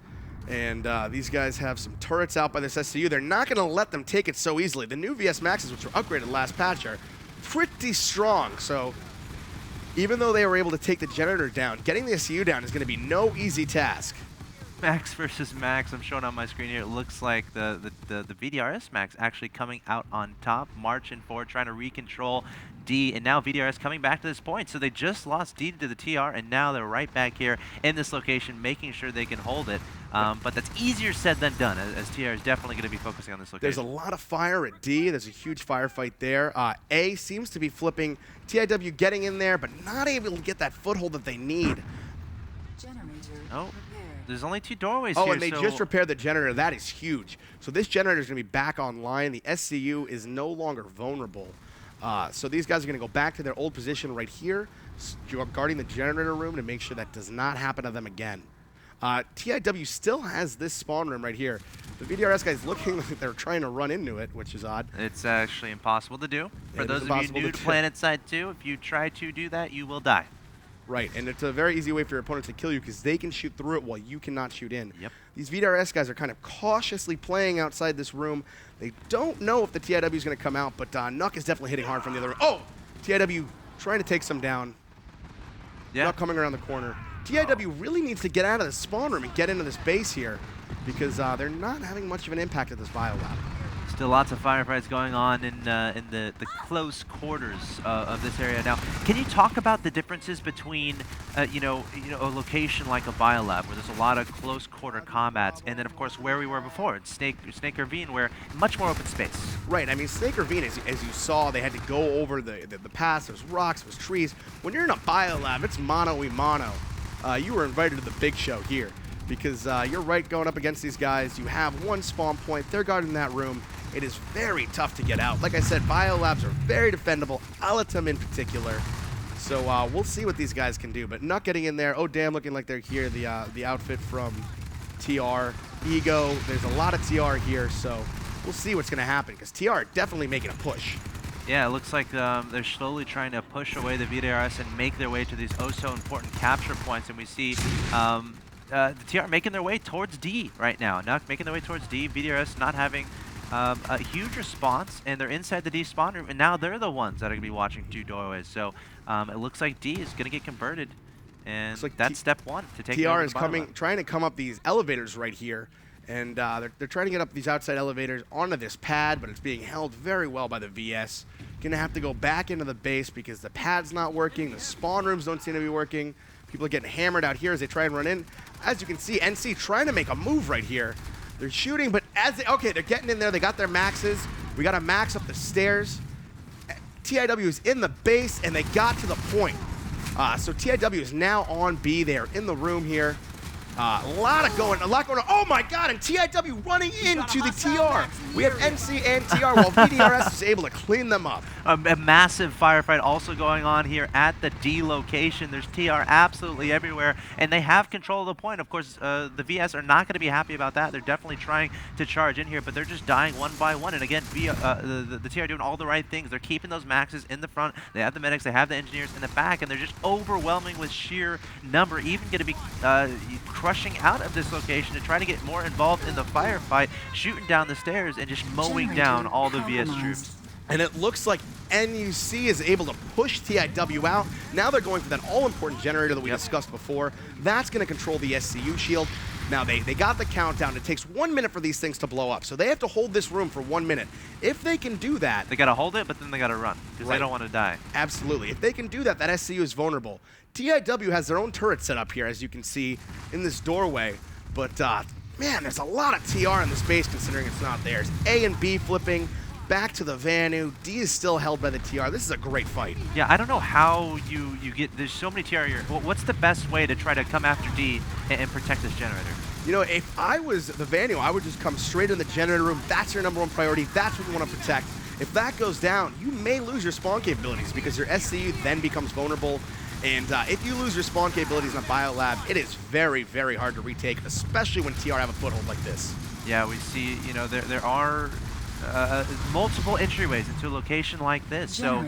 And these guys have some turrets out by this SCU. They're not going to let them take it so easily. The new VS Maxes, which were upgraded last patch, are pretty strong. So even though they were able to take the generator down, getting the SCU down is going to be no easy task. Max versus Max, I'm showing on my screen here. It looks like the VDRS Max actually coming out on top, marching forward, trying to recontrol D, and now VDRS coming back to this point. So they just lost D to the TR, and now they're right back here in this location, making sure they can hold it. But that's easier said than done, as TR is definitely going to be focusing on this location. There's a lot of fire at D. There's a huge firefight there. A seems to be flipping. TIW getting in there, but not able to get that foothold that they need. Oh. There's only 2 doorways here. Oh, and they just repaired the generator. That is huge. So this generator is going to be back online. The SCU is no longer vulnerable. So these guys are going to go back to their old position right here, guarding the generator room to make sure that does not happen to them again. TIW still has this spawn room right here. The VDRS guys looking like they're trying to run into it, which is odd. It's actually impossible to do. For those of you new to PlanetSide 2, if you try to do that, you will die. Right, and it's a very easy way for your opponent to kill you because they can shoot through it while you cannot shoot in. Yep. These VDRS guys are kind of cautiously playing outside this room. They don't know if the TIW is going to come out, but NUC is definitely hitting hard from the other room. Oh! TIW trying to take some down. Yeah. NUC coming around the corner. TIW really needs to get out of the spawn room and get into this base here because they're not having much of an impact at this Biolab. Still lots of firefights going on in the close quarters of this area. Now, can you talk about the differences between a location like a Biolab where there's a lot of close quarter combats, and then of course where we were before in Snake Ravine, where much more open space. Right. I mean, Snake Ravine, as you saw, they had to go over the pass. There's rocks, there's trees. When you're in a Biolab, it's mano-y-mano. You were invited to the big show here. because you're right going up against these guys. You have one spawn point. They're guarding that room. It is very tough to get out. Like I said, Biolabs are very defendable, Allatum in particular. So we'll see what these guys can do. But not getting in there. Oh, damn, looking like they're here. The outfit from TR. Ego. There's a lot of TR here, so we'll see what's going to happen, because TR are definitely making a push. Yeah, it looks like they're slowly trying to push away the VDRS and make their way to these oh-so-important capture points. And we see the TR making their way towards D right now. NUC making their way towards D. VDRS not having a huge response, and they're inside the D spawn room, and now they're the ones that are going to be watching 2 doorways. So it looks like D is going to get converted, and like that's step 1 to take TR is trying to come up these elevators right here. And they're trying to get up these outside elevators onto this pad, but it's being held very well by the VS. Gonna have to go back into the base because the pad's not working. The spawn rooms don't seem to be working. People are getting hammered out here as they try and run in. As you can see, NC trying to make a move right here. They're shooting, but okay, they're getting in there. They got their maxes. We got to max up the stairs. TIW is in the base, and they got to the point. So TIW is now on B. They are in the room here. A lot going on. Oh my God, and TIW running into the TR. We have NC and TR while VDRS is able to clean them up. A massive firefight also going on here at the D location. There's TR absolutely everywhere, and they have control of the point. Of course, the VS are not going to be happy about that. They're definitely trying to charge in here, but they're just dying one by one. And again, the TR doing all the right things. They're keeping those maxes in the front. They have the medics, they have the engineers in the back, and they're just overwhelming with sheer number. Even going to be rushing out of this location to try to get more involved in the firefight, shooting down the stairs and just mowing down all the VS troops. And it looks like NUC is able to push TIW out. Now they're going for that all-important generator that we discussed before. That's going to control the SCU shield. Now they got the countdown. It takes 1 minute for these things to blow up. So they have to hold this room for 1 minute. If they can do that... They got to hold it, but then they got to run because they don't want to die. Absolutely. If they can do that, that SCU is vulnerable. TIW has their own turret set up here, as you can see in this doorway. But, man, there's a lot of TR in this base considering it's not theirs. A and B flipping. Back to the Vanu. D is still held by the TR. This is a great fight. Yeah, I don't know how you get... There's so many TR here. What's the best way to try to come after D and protect this generator? You know, if I was the Vanu, I would just come straight in the generator room. That's your #1 priority. That's what you want to protect. If that goes down, you may lose your spawn capabilities because your SCU then becomes vulnerable. And if you lose your spawn capabilities on Biolab, it is very, very hard to retake, especially when TR have a foothold like this. Yeah, we see, you know, there are multiple entryways into a location like this, so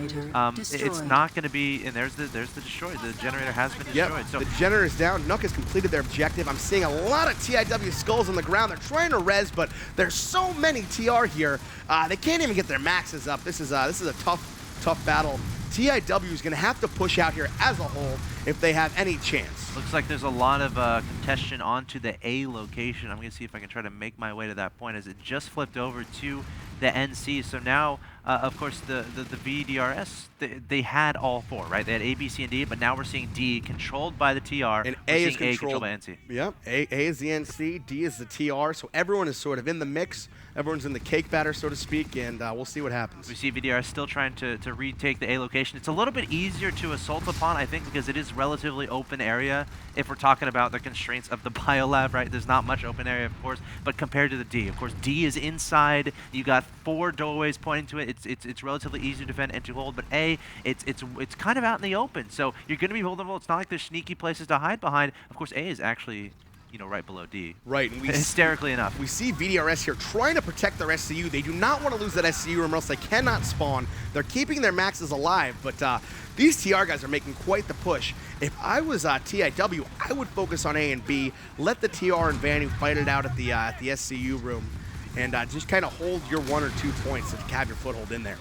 it's not going to be. And there's the destroy. The generator has been destroyed. Yep, so the generator's down. NUC has completed their objective. I'm seeing a lot of TIW skulls on the ground. They're trying to res, but there's so many TR here. They can't even get their maxes up. This is a tough battle. TIW is going to have to push out here as a whole if they have any chance. Looks like there's a lot of contention onto the A location. I'm going to see if I can try to make my way to that point as it just flipped over to the NC. So now, of course, the VDRS, they had all 4, right? They had A, B, C, and D, but now we're seeing D controlled by the TR. And A is controlled by NC. Yep, A is the NC, D is the TR, so everyone is sort of in the mix. Everyone's in the cake batter, so to speak, and we'll see what happens. We see VDRS still trying to retake the A location. It's a little bit easier to assault upon, I think, because it is relatively open area. If we're talking about the constraints of the Biolab, right? There's not much open area, of course, but compared to the D, of course, D is inside. You got 4 doorways pointing to it. It's relatively easy to defend and to hold, but A, it's kind of out in the open, so you're going to be vulnerable. It's not like there's sneaky places to hide behind. Of course, A is actually, you know, right below D. Right. And hysterically enough. We see VDRS here trying to protect their SCU. They do not want to lose that SCU room or else they cannot spawn. They're keeping their maxes alive, but these TR guys are making quite the push. If I was TIW, I would focus on A and B, let the TR and Vanu fight it out at the SCU room, and just kind of hold your 1 or 2 points if you have your foothold in there.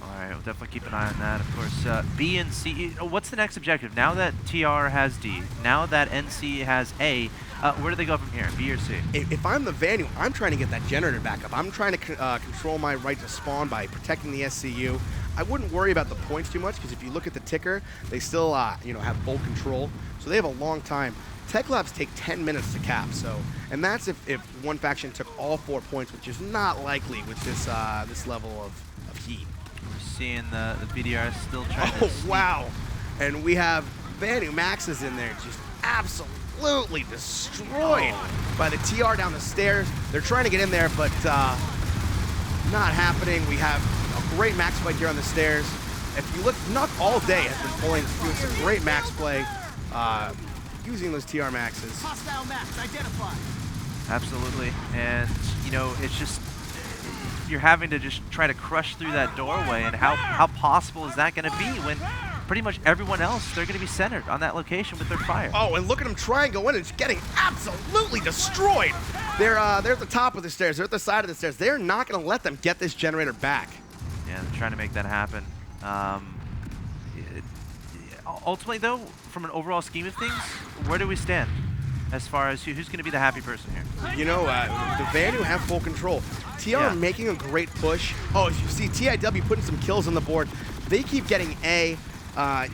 All right, we'll definitely keep an eye on that. Of course, B and C. What's the next objective? Now that TR has D, now that NC has A, where do they go from here, B or C? If I'm the Vanu, I'm trying to get that generator back up. I'm trying to control my right to spawn by protecting the SCU. I wouldn't worry about the points too much because if you look at the ticker, they still you know, have full control, so they have a long time. Tech labs take 10 minutes to cap, so, and that's if one faction took all 4 points, which is not likely with this this level of heat. We're seeing the VDRS still trying to wow. And we have Vanu Maxes in there just absolutely absolutely destroyed by the TR down the stairs. They're trying to get in there, but not happening. We have a great max fight here on the stairs. If you look, NUC all day has been doing some great max play, using those TR maxes. Hostile max identified. Absolutely, and you know, it's just you're having to just try to crush through that doorway, and how possible is that going to be when pretty much everyone else, they're going to be centered on that location with their fire. Oh, and look at them try and go in and just getting absolutely destroyed. They're at the top of the stairs. They're at the side of the stairs. They're not going to let them get this generator back. Yeah, they're trying to make that happen. Ultimately, though, from an overall scheme of things, where do we stand as far as who's going to be the happy person here? You know, the Vanu have full control. TR are making a great push. Oh, as you see, TIW putting some kills on the board. They keep getting A.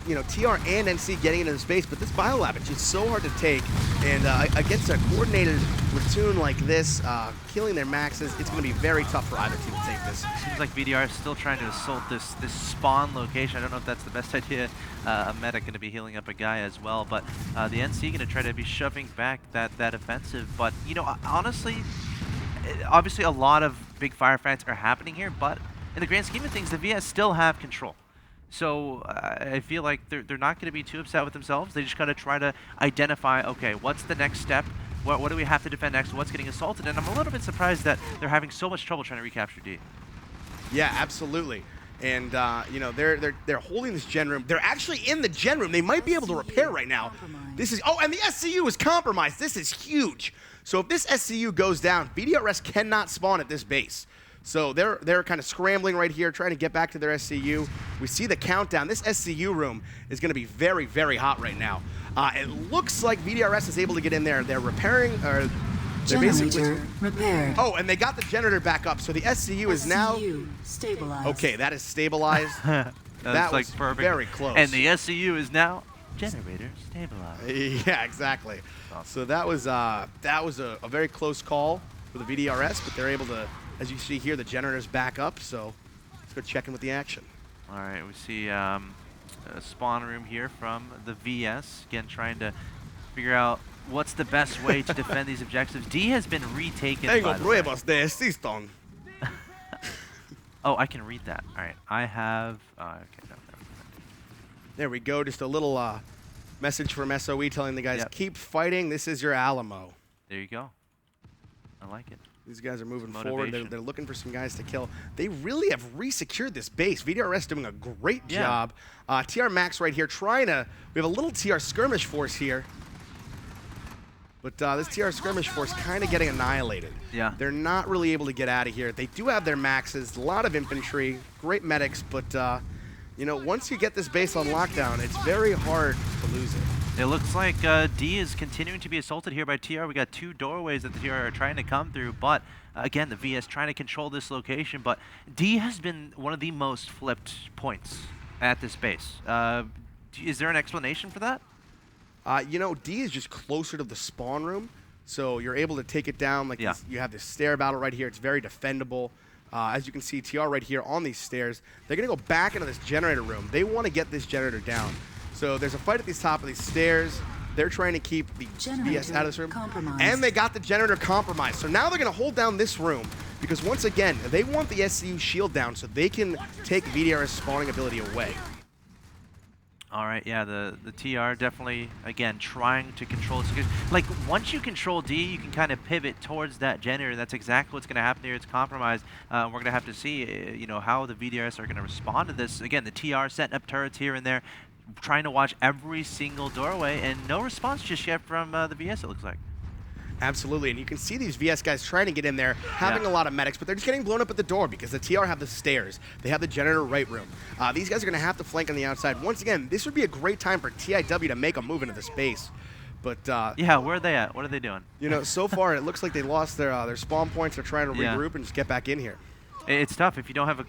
You know, TR and NC getting into the space, but this Biolab is just so hard to take. And against a coordinated platoon like this, killing their maxes, it's going to be very tough for either team to take this. Seems like VDRS is still trying to assault this spawn location. I don't know if that's the best idea. A medic going to be healing up a guy as well, but the NC going to try to be shoving back that offensive. But, you know, honestly, obviously a lot of big firefights are happening here, but in the grand scheme of things, the VS still have control. So I feel like they're not going to be too upset with themselves. They just got to try to identify, okay, what's the next step? What do we have to defend next? What's getting assaulted? And I'm a little bit surprised that they're having so much trouble trying to recapture D. Yeah, absolutely. And you know, they're holding this gen room. They're actually in the gen room. They might be able to repair right now. This is and the SCU is compromised. This is huge. So if this SCU goes down, VDRS cannot spawn at this base. So they're kind of scrambling right here, trying to get back to their SCU. We see the countdown. This SCU room is going to be very, very hot right now. It looks like VDRS is able to get in there. They're repairing, or they're Generator repaired. Oh, and they got the generator back up. So the SCU is now stabilized. okay. That is stabilized. That was like perfect. Very close. And the SCU is now generator stabilized. Yeah, exactly. So that was a very close call for the VDRS, but they're able to. As you see here, the generator's back up, so let's go check in with the action. All right, we see a spawn room here from the VS. Again, trying to figure out what's the best way to defend these objectives. D has been retaken. Tengo by the way. pruebas de existon. Oh, I can read that. All right, I have. Okay, no. There we go. Just a little message from SOE telling the guys, keep fighting. This is your Alamo. There you go. I like it. These guys are moving Some forward. motivation. They're looking for some guys to kill. They really have re-secured this base. VDRS doing a great job. TR Max right here trying to... We have a little TR skirmish force here. But this TR skirmish force kind of getting annihilated. Yeah. They're not really able to get out of here. They do have their maxes, a lot of infantry, great medics, but you know, once you get this base on lockdown, it's very hard to lose it. It looks like D is continuing to be assaulted here by TR. We got two doorways that the TR are trying to come through, but again, the VS trying to control this location. But D has been one of the most flipped points at this base. Is there an explanation for that? You know, D is just closer to the spawn room, so you're able to take it down. Like this, you have this stair battle right here. It's very defendable. As you can see, TR right here on these stairs. They're going to go back into this generator room. They want to get this generator down. So there's a fight at the top of these stairs. They're trying to keep the VS out of this room. And they got the generator compromised. So now they're going to hold down this room because, once again, they want the SCU shield down so they can take VDR's spawning ability away. All right, yeah, the TR definitely, again, trying to control it. Like, once you control D, you can kind of pivot towards that generator. That's exactly what's going to happen here. It's compromised. We're going to have to see, you know, how the VDRS are going to respond to this. Again, the TR setting up turrets here and there, trying to watch every single doorway, and no response just yet from the VS, it looks like. Absolutely, and you can see these VS guys trying to get in there, having a lot of medics, but they're just getting blown up at the door because the TR have the stairs. They have the generator right room. These guys are going to have to flank on the outside. Once again, this would be a great time for TIW to make a move into the space. But yeah, where are they at? What are they doing? You know, so far it looks like they lost their spawn points. They're trying to regroup and just get back in here. It's tough if you don't have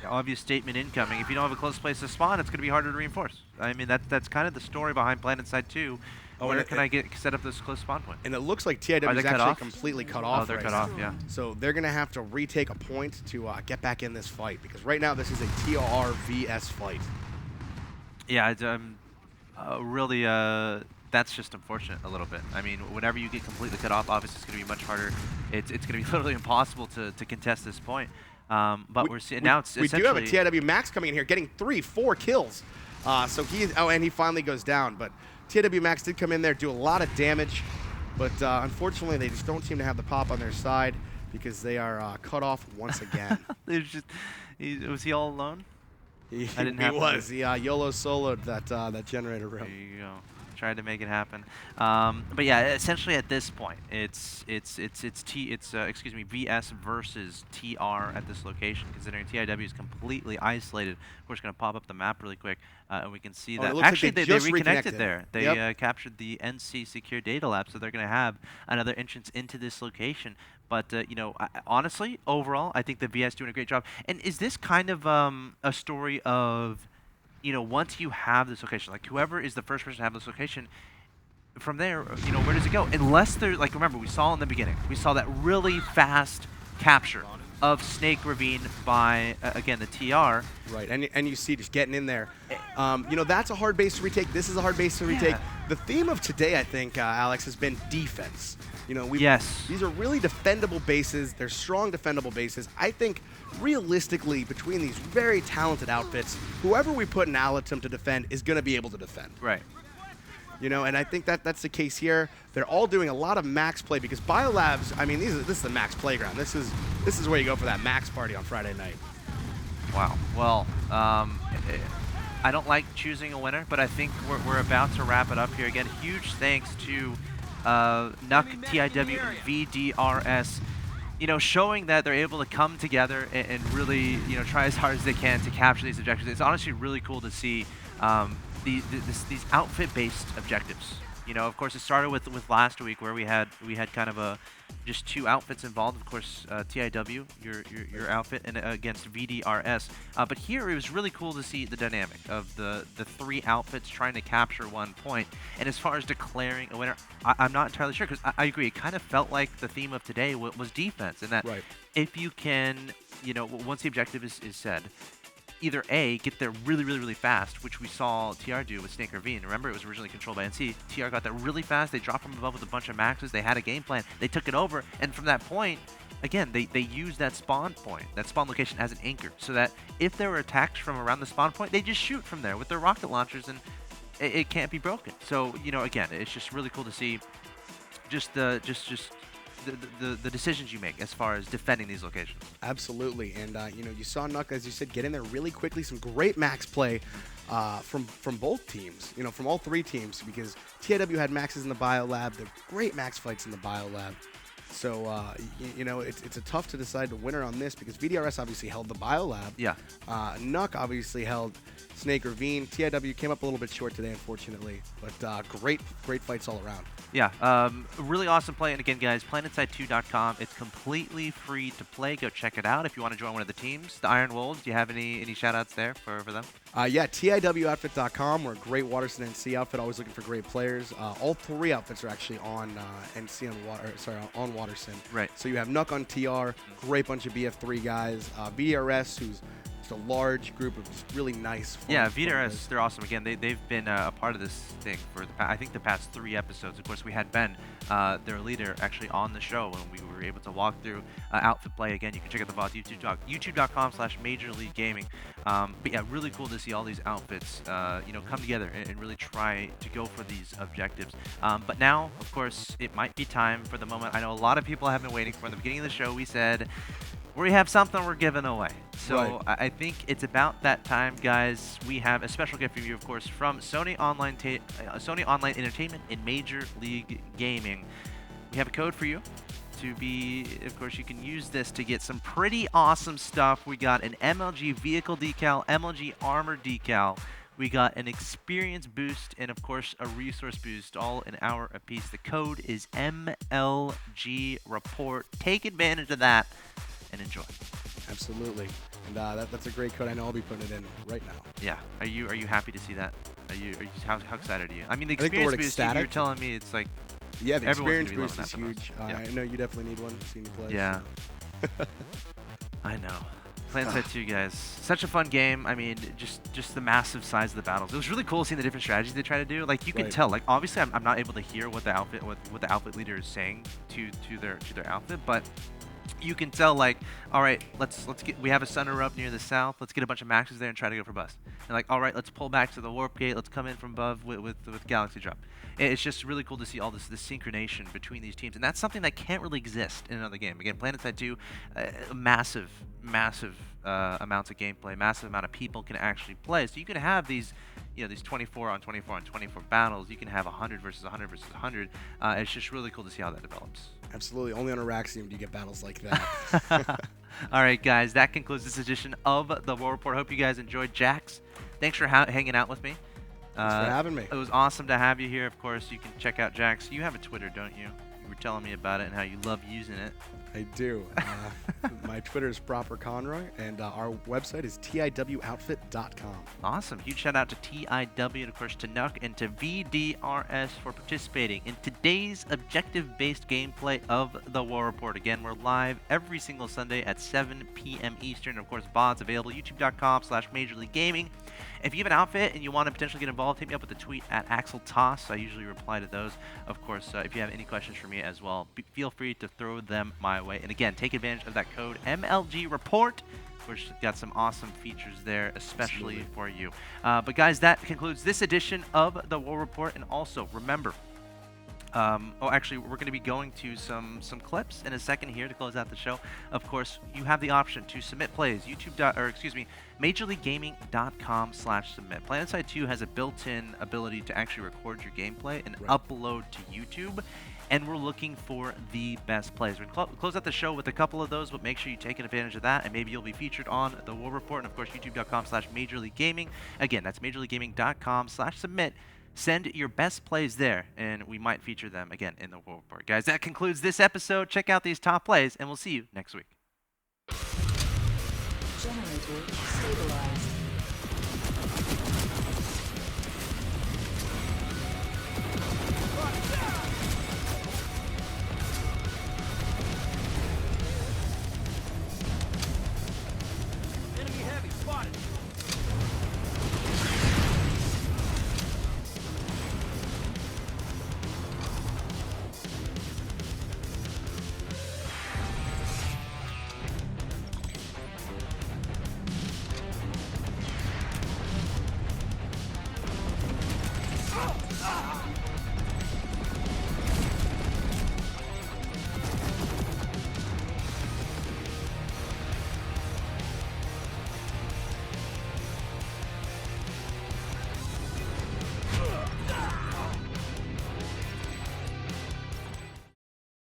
obvious statement incoming. If you don't have a close place to spawn, it's going to be harder to reinforce. I mean, that's kind of the story behind PlanetSide 2. Where can I set up this close spawn point? And it looks like TIW is actually completely cut off. Oh, they're cut off, yeah. So they're going to have to retake a point to get back in this fight because right now this is a TR vs fight. Yeah, it's really that's just unfortunate a little bit. I mean, whenever you get completely cut off, obviously it's going to be much harder. It's going to be literally impossible to contest this point. But we're seeing now it's we do essentially... have a TIW Max coming in here, getting 4 kills. So and he finally goes down. But TIW Max did come in there, do a lot of damage. But unfortunately, they just don't seem to have the pop on their side because they are cut off once again. Was he all alone? He was. He YOLO soloed that generator room. There you go. Tried to make it happen. But yeah, essentially at this point, it's VS versus TR at this location. Considering TIW is completely isolated, of course, going to pop up the map really quick, and we can see that actually like they reconnected there. They captured the NC secure data lab, so they're going to have another entrance into this location. But you know, honestly, overall, I think the VS doing a great job. And is this kind of a story of, you know, once you have this location, like whoever is the first person to have this location, from there, you know, where does it go? Unless they're, like, remember, we saw in the beginning, we saw that really fast capture of Snake Ravine by, again, the TR. Right, and you see just getting in there. You know, that's a hard base to retake. This is a hard base to retake. Yeah. The theme of today, I think, Alex, has been defense. You know, these are really defendable bases. They're strong defendable bases. I think, realistically, between these very talented outfits, whoever we put in Allatum to defend is going to be able to defend. Right. You know, and I think that's the case here. They're all doing a lot of max play because Biolabs, I mean, this is the max playground. This is where you go for that max party on Friday night. Wow. Well, I don't like choosing a winner, but I think we're about to wrap it up here. Again, huge thanks to NUC, TIW, and VDRS, you know, showing that they're able to come together and really, you know, try as hard as they can to capture these objectives. It's honestly really cool to see these outfit-based objectives. You know, of course, it started with last week where we had kind of just 2 outfits involved. Of course, TIW, your outfit, and against VDRS. But here it was really cool to see the dynamic of the 3 outfits trying to capture 1 point. And as far as declaring a winner, I'm not entirely sure because I agree. It kind of felt like the theme of today was defense, and that if you can, you know, once the objective is said, either A, get there really, really, really fast, which we saw TR do with Snake Ravine. Remember, it was originally controlled by NC. TR got there really fast. They dropped from above with a bunch of maxes. They had a game plan. They took it over. And from that point, again, they used that spawn point, that spawn location as an anchor, so that if there were attacks from around the spawn point, they just shoot from there with their rocket launchers, and it can't be broken. So, you know, again, it's just really cool to see just the decisions you make as far as defending these locations. Absolutely, and you know, you saw NUC, as you said, get in there really quickly. Some great max play from both teams. You know, from all 3 teams, because TIW had maxes in the Biolab. They're great max fights in the Biolab. So you know, it's a tough to decide the winner on this because VDRS obviously held the Biolab. Yeah. NUC obviously held Snake Ravine. TIW came up a little bit short today, unfortunately, but great fights all around. Yeah, really awesome play. And again, guys, PlanetSide2.com. It's completely free to play. Go check it out if you want to join one of the teams. The Iron Wolves, do you have any shout-outs there for them? Yeah, TIWOutfit.com. We're a great Waterston NC outfit, always looking for great players. All 3 outfits are actually on NC on Waterston. Right. So you have NUC on TR, great bunch of BF3 guys. VDRS, who's just a large group of just really nice. Yeah, VDRS, they're awesome. Again, they've been a part of this thing for I think the past 3 episodes. Of course, we had Ben, their leader, actually on the show when we were able to walk through outfit play. Again, you can check out the VOD, youtube.com/Major League Gaming. But yeah, really cool to see all these outfits, you know, come together and really try to go for these objectives. But now, of course, it might be time for the moment I know a lot of people have been waiting for. In the beginning of the show, we said, we have something we're giving away. So I think it's about that time, guys. We have a special gift for you, of course, from Sony Online Entertainment and Major League Gaming. We have a code for you to be, of course, you can use this to get some pretty awesome stuff. We got an MLG vehicle decal, MLG armor decal. We got an experience boost and, of course, a resource boost, all an hour apiece. The code is MLG Report. Take advantage of that and enjoy. Absolutely, and that's a great code. I know I'll be putting it in right now. Yeah, are you happy to see that? How excited are you? I mean, the experience boost, you're telling me it's like, yeah, the experience boost is huge. Yeah. I know you definitely need one. Seeing you play. Yeah. I know. PlanetSide 2, guys. Such a fun game. I mean, just the massive size of the battles. It was really cool seeing the different strategies they try to do. Like you can tell. Like obviously, I'm not able to hear what the outfit leader is saying to their outfit, but you can tell, like, all right, we have a center up near the south. Let's get a bunch of maxes there and try to go for bust. And like, all right, let's pull back to the warp gate. Let's come in from above with galaxy drop. It's just really cool to see all this synchronization between these teams, and that's something that can't really exist in another game. Again, PlanetSide 2, massive amounts of gameplay, massive amount of people can actually play. So you can have these, these 24 on 24 on 24 battles. You can have 100 versus 100 versus 100. It's just really cool to see how that develops. Absolutely. Only on Araxium do you get battles like that. All right, guys, that concludes this edition of the War Report. Hope you guys enjoyed. Jax, thanks for hanging out with me. Thanks for having me. It was awesome to have you here. Of course, you can check out Jax. You have a Twitter, don't you? You were telling me about it and how you love using it. I do. My Twitter is Proper Conroy, and our website is TIWOutfit.com. Awesome. Huge shout out to TIW and, of course, to NUC and to VDRS for participating in today's objective-based gameplay of the War Report. Again, we're live every single Sunday at 7 p.m. Eastern. Of course, VODs available, youtube.com/Major League Gaming. If you have an outfit and you want to potentially get involved, hit me up with a tweet at Axel Toss. I usually reply to those. Of course, if you have any questions for me as well, feel free to throw them my way. And again, take advantage of that code MLG Report, which got some awesome features there, especially for you. But guys, that concludes this edition of the War Report. And also, remember, actually, we're going to be going to some clips in a second here to close out the show. Of course, you have the option to submit plays. MajorLeagueGaming.com/submit. PlanetSide 2 has a built-in ability to actually record your gameplay and upload to YouTube. And we're looking for the best plays. We're going to close out the show with a couple of those, but make sure you take advantage of that, and maybe you'll be featured on the War Report. And of course, youtube.com/Major League Gaming. Again, that's MajorLeagueGaming.com/submit. Send your best plays there, and we might feature them again in the War Report. Guys, that concludes this episode. Check out these top plays, and we'll see you next week. Generator stabilized. Enemy heavy spotted. Ah!